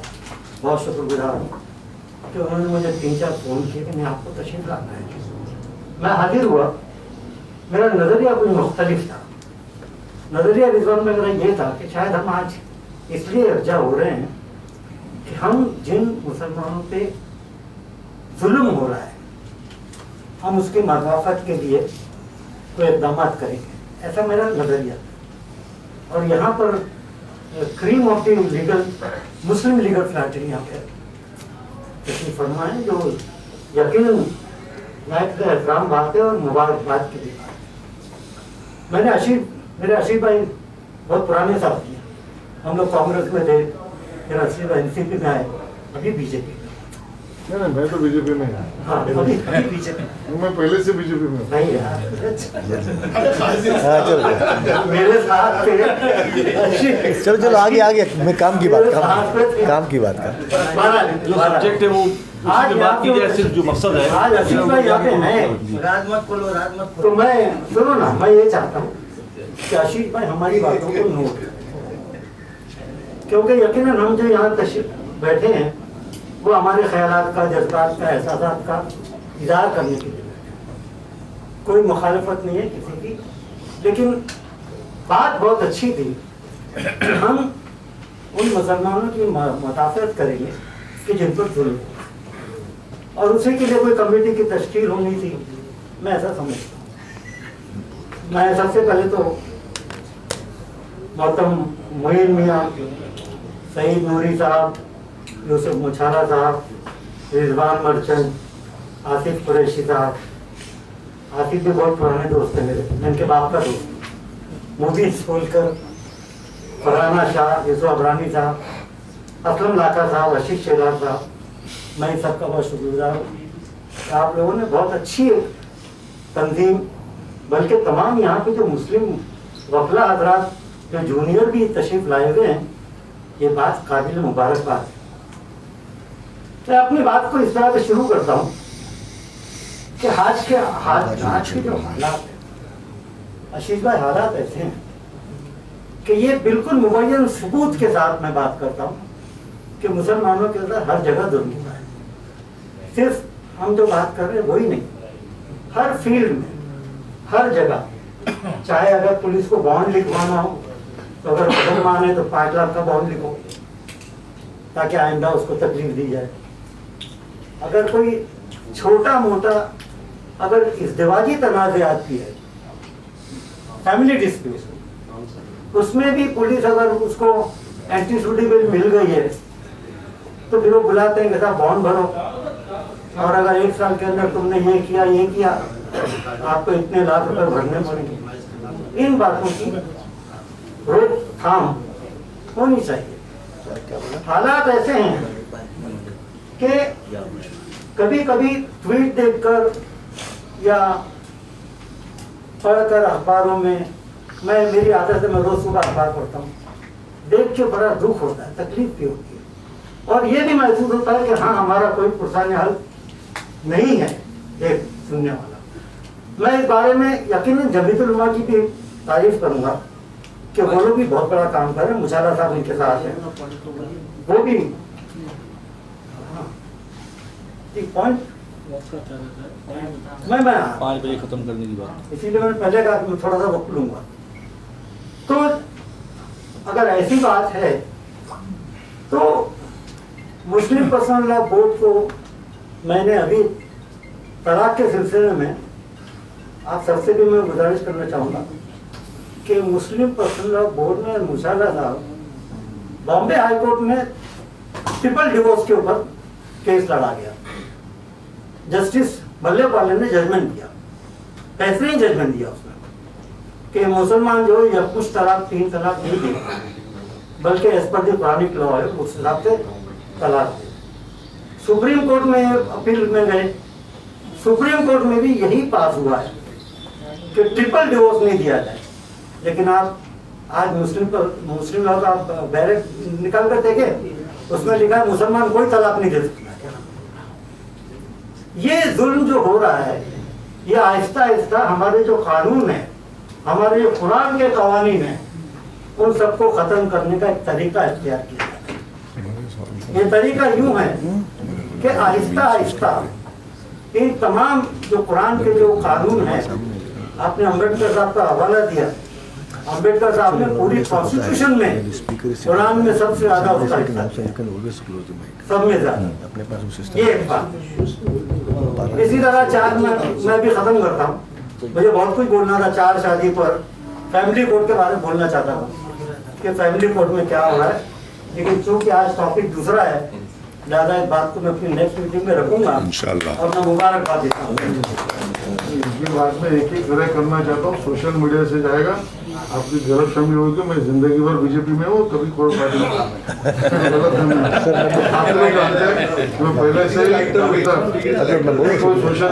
बहुत शुक्रगुजार हूँ कि उन्होंने मुझे 3-4 फ़ोन किए कि मैं आपको तशरीफ़ लाना है. मैं हाजिर हुआ. मेरा नज़रिया कुछ मुख्तलिफ था. नज़रिया रिजवान में मेरा ये था कि शायद हम आज इसलिए यकजा हो रहे हैं कि हम जिन मुसलमानों पे जुल्म हो रहा है, हम उसकी मदाफ़त के लिए कोई इक़दाम करेंगे, ऐसा मेरा नज़रिया. और यहाँ पर cream of the legal Muslim legal fraternity यहाँ पे तशरीफ़ फरमा है, जो यकीनन लायक एहतराम बात है और मुबारकबाद की भी बात है. मेरे अशीफ भाई बहुत पुराने साथी हैं, हम लोग कांग्रेस में थे, फिर अशीफ भाई एनसीपी में आए, अभी बीजेपी. नहीं मैं तो बीजेपी में. हाँ अभी बीजेपी. मैं पहले से बीजेपी में. नहीं यार, मेरे साथ थे. चलो चलो आगे आगे, मैं काम की बात काम की बात कर. जो सब्जेक्ट है वो उसकी बात की जाए, सिर्फ जो मकसद है. आज अशीफ भाई यहाँ पे हैं, राजमत बोलो. तो मैं सुनो ना, मैं ये चाहता हूँ कि आशीष भाई हमारी बातों को नोट, क्योंकि यकीनन हम जो यहाँ तशरीफ बैठे हैं वो हमारे ख्यालात का, जज्बात का, एहसासात का इज़हार करने के लिए. कोई मुखालफत नहीं है किसी की, लेकिन बात बहुत अच्छी थी. हम उन मुसलमानों की मदाफ़त करेंगे कि जिन पर जुल्म, और उसी के लिए कोई कमेटी की तश्कील होनी थी, मैं ऐसा समझता हूँ. मैं सबसे पहले तो मोहतरम मोइन मियां, सईद नूरी साहब, यूसुफ मुछाला साहब, रिजवान मर्चेंट, आसिफ कुरैशी साहब. आसिफ भी बहुत पुराने दोस्त हैं मेरे, मैं इनके बाप का दोस्त. मुबीन सोलकर, फरहाना शाह, यूसुफ अबरानी साहब, असलम लाका साहब, आशीष शेलार साहब, मैं सबका बहुत शुक्रगुजार हूँ. आप लोगों ने बहुत अच्छी तंजीम, बल्कि तमाम यहाँ के जो मुस्लिम वफला हजरात जो जूनियर भी तशरीफ लाए हुए हैं, ये बात काबिल मुबारकबाद है. मैं अपनी बात को इस तरह से शुरू करता हूँ कि आज के जो हालात है, आशीष भाई, हालात ऐसे हैं कि ये बिल्कुल मुबय्यन सबूत के साथ मैं बात करता हूँ कि मुसलमानों के अंदर हर जगह जुल्म हो रहा है. सिर्फ हम जो बात कर रहे हैं वही नहीं, हर फील्ड में, हर जगह, चाहे अगर पुलिस को बॉन्ड लिखवाना हो तो अगर मुसलमान है तो 5 लाख का बॉन्ड लिखो ताकि आइंदा उसको तकलीफ दी जाए। अगर कोई छोटा मोटा अगर इज़्दिवाजी तनाज़ात भी है, फैमिली डिस्प्यूट, उसमें भी पुलिस अगर उसको एंटी सुटेबल मिल गई है तो फिर वो बुलाते हैं कि साहब बॉन्ड भरो, और अगर 1 साल के अंदर तुमने ये किया आपको इतने लाख रुपए भरने पड़ेंगे। इन बातों की रोकथाम होनी चाहिए। हालात ऐसे हैं कि कभी कभी ट्वीट देखकर या पढ़कर अखबारों में, मेरी आदत है मैं रोज सुबह अखबार पढ़ता हूँ, देख के बड़ा दुख होता है, तकलीफ भी होती है, और ये भी महसूस होता है कि हाँ हमारा कोई पुरसाने हल नहीं है एक सुनने वाला। मैं इस बारे में यकीनन जमीयतुल उलमा की भी तारीफ करूंगा कि वो लोग भी बहुत बड़ा काम कर रहे हैं, मुशाला साहब उनके साथ हैं, वो भी पॉइंट मैं 5 बजे खत्म करने की बात, इसीलिए मैंने पहले कहा मैं थोड़ा सा वक्त लूंगा। तो अगर ऐसी बात है तो मुस्लिम पर्सनल लॉ बोर्ड को मैंने अभी तलाक के सिलसिले में आप सबसे भी मैं गुजारिश करना चाहूँगा कि मुस्लिम पर्सनल लॉ बोर्ड में मुशाला साहब बॉम्बे हाई कोर्ट में ट्रिपल डिवोर्स के ऊपर केस लड़ा गया। जस्टिस बल्लेपाले ने जजमेंट दिया, फैसले ही जजमेंट दिया उसमें कि मुसलमान जो या कुछ तलाक 3 तलाक नहीं दे, बल्कि as per the Quranic law है उस हिसाब से तलाक दे। सुप्रीम कोर्ट में अपील में गए, सुप्रीम कोर्ट में भी यही पास हुआ है कि ट्रिपल डिवोर्स नहीं दिया जाए। लेकिन आप आज मुस्लिम लॉ का बैरेट निकाल कर देखे, उसमें लिखा है मुसलमान कोई तलाक नहीं दे सकता। ये जुल्म जो हो रहा है, ये आहिस्ता आहिस्ता हमारे जो कानून है, हमारे जो कुरान के कवानीन है, उन सबको खत्म करने का एक तरीका इख्तियार किया जाता है। ये तरीका यूं है कि आहिस्ता आहिस्ता इन तमाम जो कुरान के जो कानून है, आपने अम्बेडकर साहब का हवाला दिया, अम्बेडकर साहब ने पूरी कॉन्स्टिट्यूशन में कुरान में सबसे ज्यादा सब में ज्यादा ये एक बात। इसी तरह 4 मैं भी खत्म करता हूँ, मुझे बहुत कुछ बोलना था 4 शादी पर, फैमिली कोर्ट के बारे में बोलना चाहता हूँ कि फैमिली कोर्ट में क्या हो रहा है, लेकिन चूंकि आज टॉपिक दूसरा है, ज़्यादा इस बात को मैं अपनी नेक्स्ट मीटिंग में रखूंगा इंशाल्लाह, और मैं मुबारकबाद देता हूँ। इनकी बात में एक ही तरह करना चाहता हूँ, सोशल मीडिया से जाएगा, आपकी गलत फहमी होगी, मैं जिंदगी भर बीजेपी में हूँ, कभी कोई पार्टी में मैं पहले से सोशल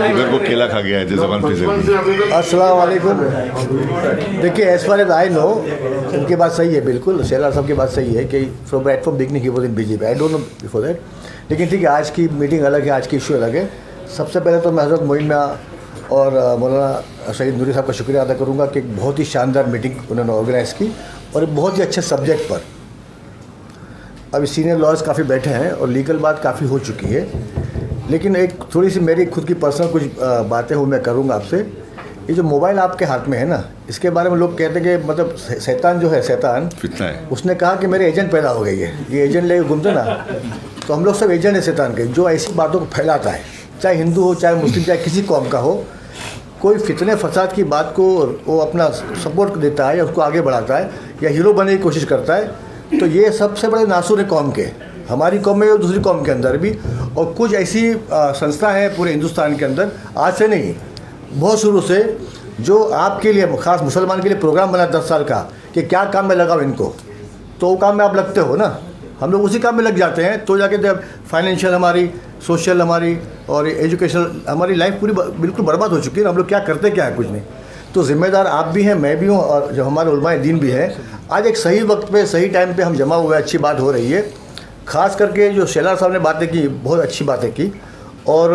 मीडिया को केला खा गया है। अस्सलाम वालेकुम। देखिए, as far as I know, उनकी बात सही है, बिल्कुल शेला साहब की बात सही है कि from right from beginning he was in BJP, I don't know before that, लेकिन ठीक है, आज की मीटिंग अलग है, आज की इशू अलग है। सबसे पहले तो मैं हज़रत मोइन मियां और मौलाना सईद नूरी साहब का शुक्रिया अदा करूंगा कि एक बहुत ही शानदार मीटिंग उन्होंने ऑर्गेनाइज़ की, और एक बहुत ही अच्छे सब्जेक्ट पर। अभी सीनियर लॉयर्स काफ़ी बैठे हैं और लीगल बात काफ़ी हो चुकी है, लेकिन एक थोड़ी सी मेरी खुद की पर्सनल कुछ बातें वो मैं करूँगा आपसे। ये जो मोबाइल आपके हाथ में है ना, इसके बारे में लोग कहते हैं कि मतलब शैतान जो है, शैतान फितना है, उसने कहा कि मेरे एजेंट पैदा हो गई है, ये एजेंट लेके घूमते ना, तो हम लोग सब एजेंट है शैतान के, जो ऐसी बातों को फैलाता है, चाहे हिंदू हो, चाहे मुस्लिम, चाहे किसी कौम का हो, कोई फितने फसाद की बात को वो अपना सपोर्ट देता है या उसको आगे बढ़ाता है या हीरो बनने की कोशिश करता है, तो ये सबसे बड़े नासूर है कौम के, हमारी कौम में और दूसरी कौम के अंदर भी। और कुछ ऐसी संस्था है पूरे हिंदुस्तान के अंदर, आज से नहीं, बहुत शुरू से, जो आपके लिए, ख़ास मुसलमान के लिए प्रोग्राम बना 10 साल का कि क्या काम में लगाओ इनको, तो वो काम में आप लगते हो ना, हम लोग उसी काम में लग जाते हैं, तो जाके जब फाइनेंशियल हमारी, सोशल हमारी और एजुकेशनल हमारी लाइफ पूरी बिल्कुल बर्बाद हो चुकी है। हम लोग क्या करते क्या है, कुछ नहीं। तो ज़िम्मेदार आप भी हैं, मैं भी हूँ, और जो हमारे उलमाए दीन भी हैं। आज एक सही वक्त पे, सही टाइम पे हम जमा हुए, अच्छी बात हो रही है। ख़ास करके जो शेलार साहब ने बातें की, बहुत अच्छी बातें की, और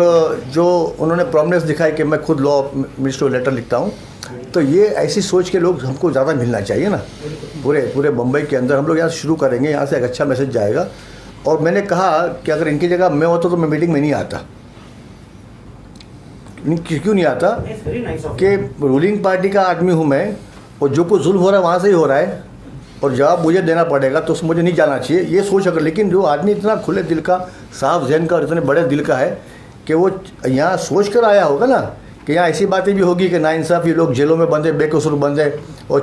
जो उन्होंने प्रॉमिनेंस दिखाई कि मैं खुद लॉ मिनिस्टर को लेटर लिखता हूँ, तो ये ऐसी सोच के लोग हमको ज़्यादा मिलना चाहिए ना, पूरे मुंबई के अंदर। हम लोग यहाँ से शुरू करेंगे, यहाँ से एक अच्छा मैसेज जाएगा। और मैंने कहा कि अगर इनकी जगह मैं होता तो मैं मीटिंग में नहीं आता। क्यों नहीं आता? कि रूलिंग पार्टी का आदमी हूँ मैं, और जो कुछ जुल्म हो रहा है वहाँ से ही हो रहा है, और जवाब मुझे देना पड़ेगा, तो मुझे नहीं जाना चाहिए, ये सोच अगर। लेकिन जो आदमी इतना खुले दिल का, साफ जहन का और इतने बड़े दिल का है कि वो यहाँ सोच कर आया होगा ना कि यहाँ ऐसी बातें भी होगी कि नाइंसाफ़ी लोग जेलों में बंदे, बेकसूर बंदे, और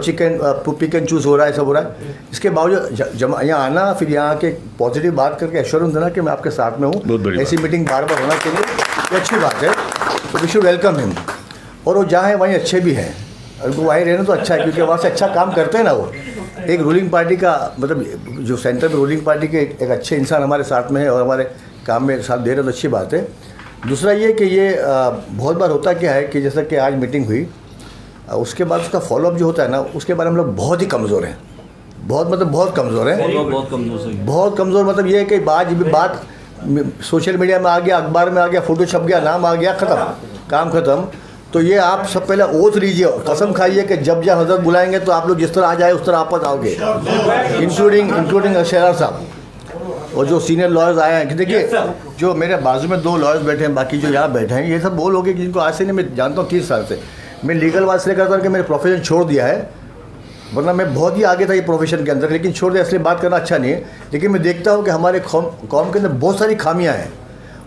पिक एंड चूज़ हो रहा है, सब हो रहा है। इसके बावजूद यहाँ आना, फिर यहाँ के पॉजिटिव बात करके एश्योरेंस देना कि मैं आपके साथ में हूँ, ऐसी मीटिंग बार बार होना चाहिए, ये अच्छी बात है। तो वी शुड वेलकम हिम। और वो जहाँ है वहीं अच्छे भी हैं, उनको वहीं रहना तो अच्छा है, क्योंकि वहाँ से अच्छा काम करते हैं ना वो। एक रूलिंग पार्टी का मतलब जो सेंटर में रूलिंग पार्टी के एक अच्छे इंसान हमारे साथ में है और हमारे काम में साथ दे रहे तो अच्छी बात है। दूसरा ये कि ये बहुत बार होता क्या है कि जैसा कि आज मीटिंग हुई, उसके बाद उसका फॉलोअप जो होता है ना, उसके बारे में हम लोग बहुत ही कमज़ोर हैं, बहुत कमज़ोर हैं, बहुत कमज़ोर। मतलब ये है कि बात सोशल मीडिया में आ गया, अखबार में आ गया, फ़ोटो छप गया, नाम आ गया, ख़त्म, काम ख़त्म। तो ये आप सब पहले ओथ लीजिए, कसम खाइए कि जब हजरत बुलाएंगे तो आप लोग जिस तरह आ जाए उस तरह आपस आओगे, इंक्लूडिंग शेरार साहब और जो सीनियर लॉयर्स आए हैं। देखिए, जो मेरे बाजू में 2 लॉयर्स बैठे हैं, बाकी जो यहाँ बैठे हैं, ये सब वो लोग हैं जिनको आज से नहीं, मैं जानता हूँ 30 साल से। मैं लीगल बात इसलिए करता हूँ कि मैंने प्रोफेशन छोड़ दिया है, वरना मैं बहुत ही आगे था ये प्रोफेशन के अंदर, लेकिन छोड़ दिया इसलिए बात करना अच्छा नहीं है। लेकिन मैं देखता हूँ कि हमारे कौम के अंदर बहुत सारी खामियाँ हैं।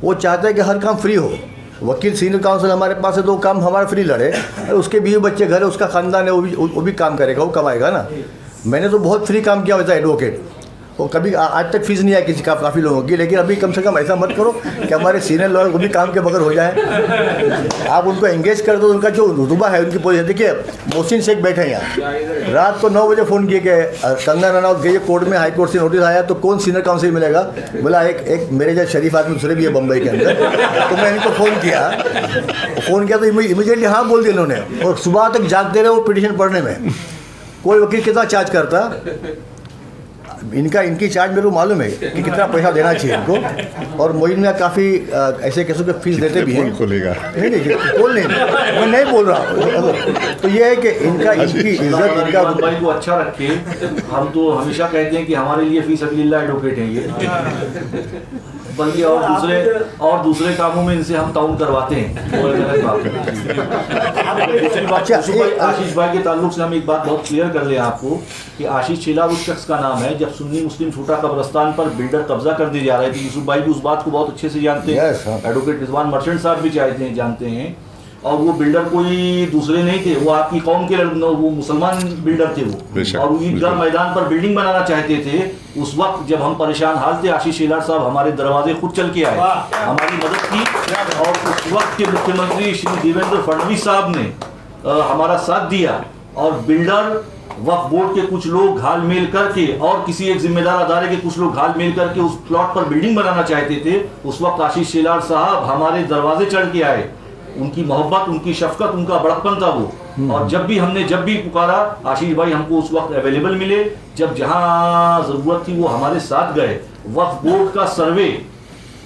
वो चाहता है कि हर काम फ्री हो। वकील सीनियर काउंसिल हमारे पास है तो काम हमारा फ्री लड़े, उसके बीवी बच्चे घर है, उसका ख़ानदान है, वो भी काम करेगा, वो कमाएगा ना। मैंने तो बहुत फ्री काम किया होता है एडवोकेट, और कभी आज तक फीस नहीं आया किसी का, काफ़ी लोगों की। लेकिन अभी कम से कम ऐसा मत करो कि हमारे सीनियर लॉयर वो भी काम के बगैर हो जाए। आप उनको एंगेज कर दो, उनका जो रुतबा है, उनकी पोजीशन। देखिए, मोहसिन शेख बैठे हैं यहाँ, रात को 9 बजे फ़ोन किए कि कंगना रनौत गई कोर्ट में, हाई कोर्ट से नोटिस आया, तो कौन सीनियर काउंसिल मिलेगा? बोला एक मेरे जैसे शरीफ आदमी दूसरे भी है बम्बई के अंदर। तो मैं इनको फ़ोन किया तो इमीडिएटली हाँ बोल दिया इन्होंने, और सुबह तक जागते रहे वो पिटीशन पढ़ने में। कोई वकील कितना चार्ज करता? इनकी चार्ज मेरे को मालूम है कि कितना पैसा देना चाहिए इनको। और मोइन में काफ़ी ऐसे केसों के फीस देते भी हैं। खोलेगा नहीं बोल नहीं, मैं नहीं बोल रहा हूँ। तो ये है कि इनकी इज्जत, इनका भाई को अच्छा रखे। हम तो हमेशा कहते हैं कि हमारे लिए फी सबिलिल्लाह एडवोकेट हैं ये, बल्कि और दूसरे कामों में इनसे हम ताउन करवाते हैं। दूसरी बात, आशीष भाई के ताल्लुक से हम एक बात बहुत क्लियर कर ले आपको कि आशीष चिलार उस शख्स का नाम है जब सुन्नी मुस्लिम छोटा कब्रस्तान पर बिल्डर कब्जा कर दिए जा रहे थे। यूसुफ भाई भी उस बात को बहुत अच्छे से जानते हैं, एडवोकेट रिजवान मर्चेंट साहब भी जानते हैं। और वो बिल्डर कोई दूसरे नहीं थे, वो आपकी कौम के वो मुसलमान बिल्डर थे वो, और वो ईदगाह मैदान पर बिल्डिंग बनाना चाहते थे। उस वक्त जब हम परेशान हाल थे, आशीष शेलार साहब हमारे दरवाजे खुद चल के आए, हमारी मदद की, और उस वक्त के मुख्यमंत्री श्री देवेंद्र फडणवीस साहब ने हमारा साथ दिया। और बिल्डर, वक्फ बोर्ड के कुछ लोग घाल मेल करके और किसी एक जिम्मेदार अदारे के कुछ लोग घाल मेल करके उस प्लॉट पर बिल्डिंग बनाना चाहते थे। उस वक्त आशीष शेलार साहब हमारे दरवाजे चढ़ के आए। उनकी मोहब्बत, उनकी शफकत, उनका बड़कपन था वो। और जब भी पुकारा, आशीष भाई हमको उस वक्त अवेलेबल मिले। जब जहां जरूरत थी वो हमारे साथ गए। वक्फ बोर्ड का सर्वे,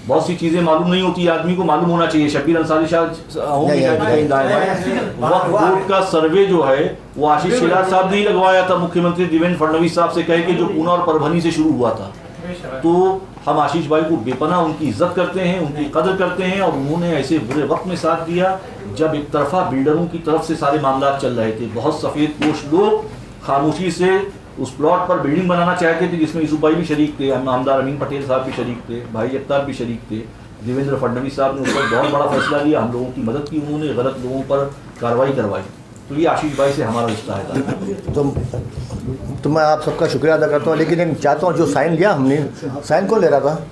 बहुत सी चीजें मालूम नहीं होती, आदमी को मालूम होना चाहिए। शब्बीर अंसारी साहब वक्फ बोर्ड का सर्वे जो है वो आशीष शेलार साहब ने ही लगवाया था, मुख्यमंत्री देवेंद्र फडणवीस साहब से कह के, जो पूना और परभनी से शुरू हुआ था। तो हम आशीष भाई को बेपनाह उनकी इज्जत करते हैं, उनकी कदर करते हैं। और उन्होंने ऐसे बुरे वक्त में साथ दिया जब एक तरफा बिल्डरों की तरफ से सारे मामला चल रहे थे। बहुत सफ़ेद पोश लोग खामोशी से उस प्लॉट पर बिल्डिंग बनाना चाहते थे, जिसमें यूसुफ भाई भी शरीक थे, आमदार अमीन पटेल साहब भी शरीक थे, भाई अख्तार भी शरीक थे। देवेंद्र फडणवीस साहब ने उस पर बहुत बड़ा फैसला लिया, हम लोगों की मदद की, उन्होंने गलत लोगों पर कार्रवाई करवाई। तो ये आशीष भाई से हमारा रिश्ता है। तो मैं आप सबका शुक्रिया अदा करता हूँ, लेकिन चाहता हूँ जो साइन लिया हमने, साइन कौन ले रहा था?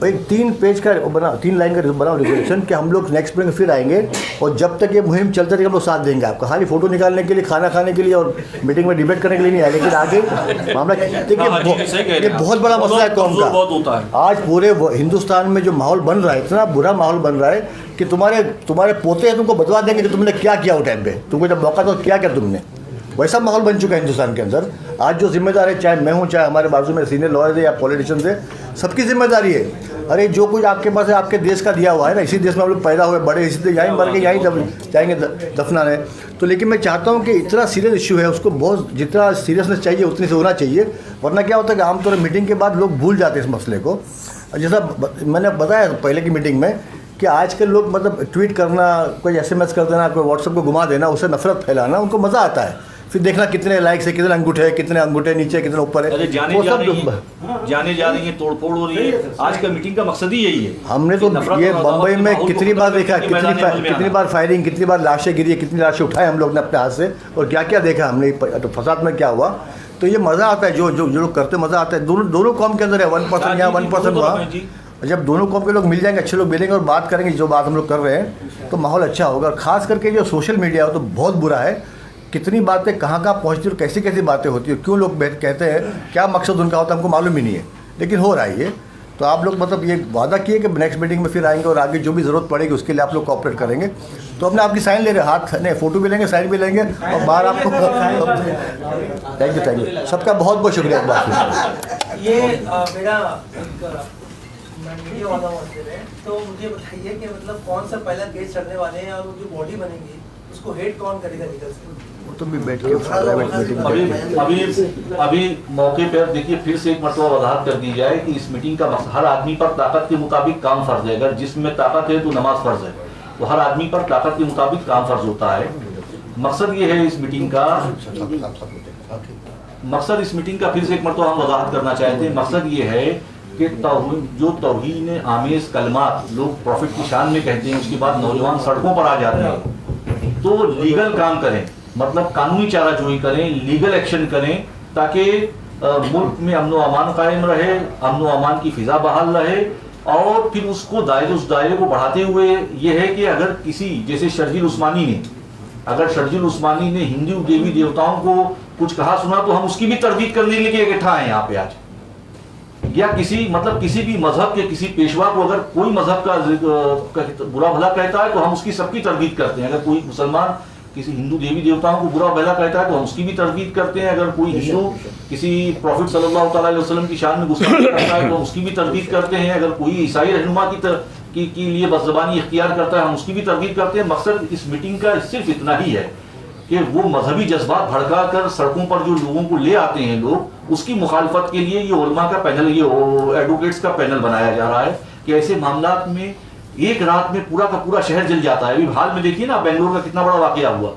एक 3 पेज का बना, 3 लाइन का बना रेजोल्यूशन कि हम लोग नेक्स्ट स्प्रिंग फिर आएंगे, और जब तक ये मुहिम चलते रहेगा हम लोग साथ देंगे आपका। खाली फोटो निकालने के लिए, खाना खाने के लिए और मीटिंग में डिबेट करने के लिए नहीं आए, लेकिन आगे मामला देखिए, ये बहुत बड़ा मसला है कौम का। आज पूरे हिंदुस्तान में जो माहौल बन रहा है, इतना बुरा माहौल बन रहा है कि तुम्हारे पोते हैं, तुमको बतवा देंगे कि तुमने क्या किया वो टाइम पे, तुमको जब मौका तो क्या तुमने। वैसा माहौल बन चुका है हिंदुस्तान के अंदर। आज जो जिम्मेदार है, चाहे मैं हूँ, चाहे हमारे बाजू में सीनियर लॉयर है या पॉलिटिशियंस है, सबकी जिम्मेदारी है अरे जो कुछ आपके पास है आपके देश का दिया हुआ है ना, इसी देश में हम लोग पैदा हुए बड़े, इसी यहीं मर के यहीं जाएंगे दफनाने। तो लेकिन मैं चाहता हूँ कि इतना सीरियस इशू है, उसको बहुत जितना सीरियसनेस चाहिए उतनी से होना चाहिए, वरना क्या होता है कि आमतौर पर मीटिंग के बाद लोग भूल जाते हैं इस मसले को। जैसा मैंने बताया पहले की मीटिंग में कि आजकल लोग मतलब ट्वीट करना, कोई SMS कर देना, कोई व्हाट्सएप को घुमा देना, उससे नफरत फैलाना उनको मज़ा आता है। फिर देखना कितने लाइक्स है, कितने अंगूठे नीचे, कितने ऊपर है, वो सब जाने जा रही है, तोड़फोड़ हो रही है। आज का मीटिंग का मकसद ही यही है। हमने तो ये बम्बई में कितनी बार देखा, कितनी बार फायरिंग, कितनी बार लाशें गिरी, कितनी लाशें उठाए हम लोग ने अपने हाथ से, और क्या क्या देखा हमने तो फसाद में क्या हुआ। तो ये मज़ा आता है, जो लोग करते मज़ा आता है। दोनों कौम के अंदर है, 1% यहाँ 1% वहाँ। जब दोनों कौम के लोग मिल जाएंगे, अच्छे लोग मिलेंगे और बात करेंगे जो बात हम लोग कर रहे हैं, तो माहौल अच्छा होगा। खास करके जो सोशल मीडिया हो तो बहुत बुरा है, कितनी बातें कहाँ पहुँचती है और कैसी कैसी बातें होती है, क्यों लोग कहते हैं, क्या मकसद उनका होता है हमको मालूम ही नहीं है, लेकिन हो रहा है ये। तो आप लोग मतलब ये वादा किए कि नेक्स्ट मीटिंग में फिर आएंगे और आगे जो भी ज़रूरत पड़ेगी उसके लिए आप लोग कोऑपरेट करेंगे। तो हमने आपकी साइन ले रहे, हाथ नहीं, फ़ोटो भी लेंगे, साइन भी लेंगे और बाहर आपको थैंक यू सबका बहुत बहुत शुक्रिया एक बार। ये मेरा वीडियो वाला मसले है, तो मुझे बताइए कि मतलब कौन सा पहला केस चढ़ने वाले हैं और जो बॉडी बनेगी उसको हेड कौन करेगा निकल से? वो तो भी बैठ के प्राइवेट मीटिंग अभी मौके पर देखिए फिर से एक मरतबा वजाहत कर दी जाए कि इस मीटिंग का मकसद हर आदमी पर ताकत के मुताबिक काम फर्ज है। अगर जिसमें ताकत है तो नमाज फर्ज है, तो हर आदमी पर ताकत के मुताबिक काम फर्ज होता है। मकसद ये है इस मीटिंग का फिर से एक मरतबा हम वजाहत करना चाहते हैं। मकसद ये है कि जो तौहीन आमेज कलमात लोग प्रॉफिट की शान में कहते हैं, उसके बाद नौजवान सड़कों पर आ जाते हैं, तो लीगल काम करें, मतलब कानूनी चाराजोई करें, लीगल एक्शन करें, ताकि मुल्क में अमन व अमान कायम रहे, अमन व अमान की फिजा बहाल रहे। और फिर उसको उस दायरे को बढ़ाते हुए ये है कि अगर किसी जैसे शर्जील उस्मानी ने हिंदू देवी देवताओं को कुछ कहा सुना, तो हम उसकी भी तरदीद करने के लिए इकट्ठा है यहाँ पे आज। या किसी भी मजहब के किसी पेशवा को अगर कोई मजहब का बुरा भला कहता है तो हम उसकी सबकी तरदीद करते हैं। अगर कोई मुसलमान किसी हिंदू देवी देवताओं को बुरा भला कहता है तो हम उसकी भी तरदीद करते हैं। अगर कोई हिंदू किसी प्रॉफिट सल्लल्लाहु अलैहि वसल्लम की शान में गुस्ताखी करता है तो हम उसकी भी तरदीद करते हैं। अगर कोई ईसाई रहनुमा की लिए बदज़बानी इख्तियार करता है हम उसकी भी तरदीद करते हैं। मकसद इस मीटिंग का सिर्फ इतना ही है कि वो मजहबी जज्बात भड़का कर सड़कों पर जो लोगों को ले आते हैं लोग, उसकी मुखालफत के लिए ये उलमा का पैनल, ये एडवोकेट्स का पैनल बनाया जा रहा है कि ऐसे मामलात में एक रात में पूरा का पूरा शहर जल जाता है। अभी हाल में देखिए ना बेंगलोर का कितना बड़ा वाकया हुआ,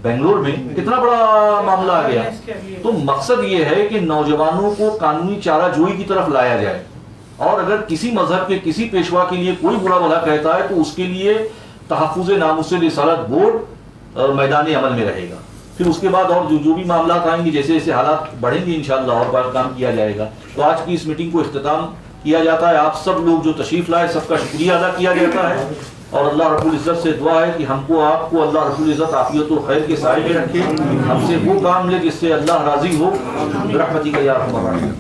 बेंगलोर में कितना बड़ा मामला आ गया। तो मकसद ये है कि नौजवानों को कानूनी चाराजोई की तरफ लाया जाए, और अगर किसी मजहब के किसी पेशवा के लिए कोई बुरा भला कहता है तो उसके लिए तहफ़्फ़ुज़ नामुस रिसालत बोर्ड मैदान अमल में रहेगा। फिर उसके बाद और जो भी मामला आएंगे, जैसे जैसे हालात बढ़ेंगे इंशाअल्लाह और बार काम किया जाएगा। तो आज की इस मीटिंग को इख्तिताम किया जाता है। आप सब लोग जो तशरीफ लाए सबका शुक्रिया अदा किया जाता है, और अल्लाह रब्बुल इज़्ज़त से दुआ है कि हमको आपको अल्लाह रब्बुल इज़्ज़त आफियत और खैर के साए में रखे, हमसे वो काम ले जिससे अल्लाह राज़ी हो। रहमतिक या अरहमर राहिमीन।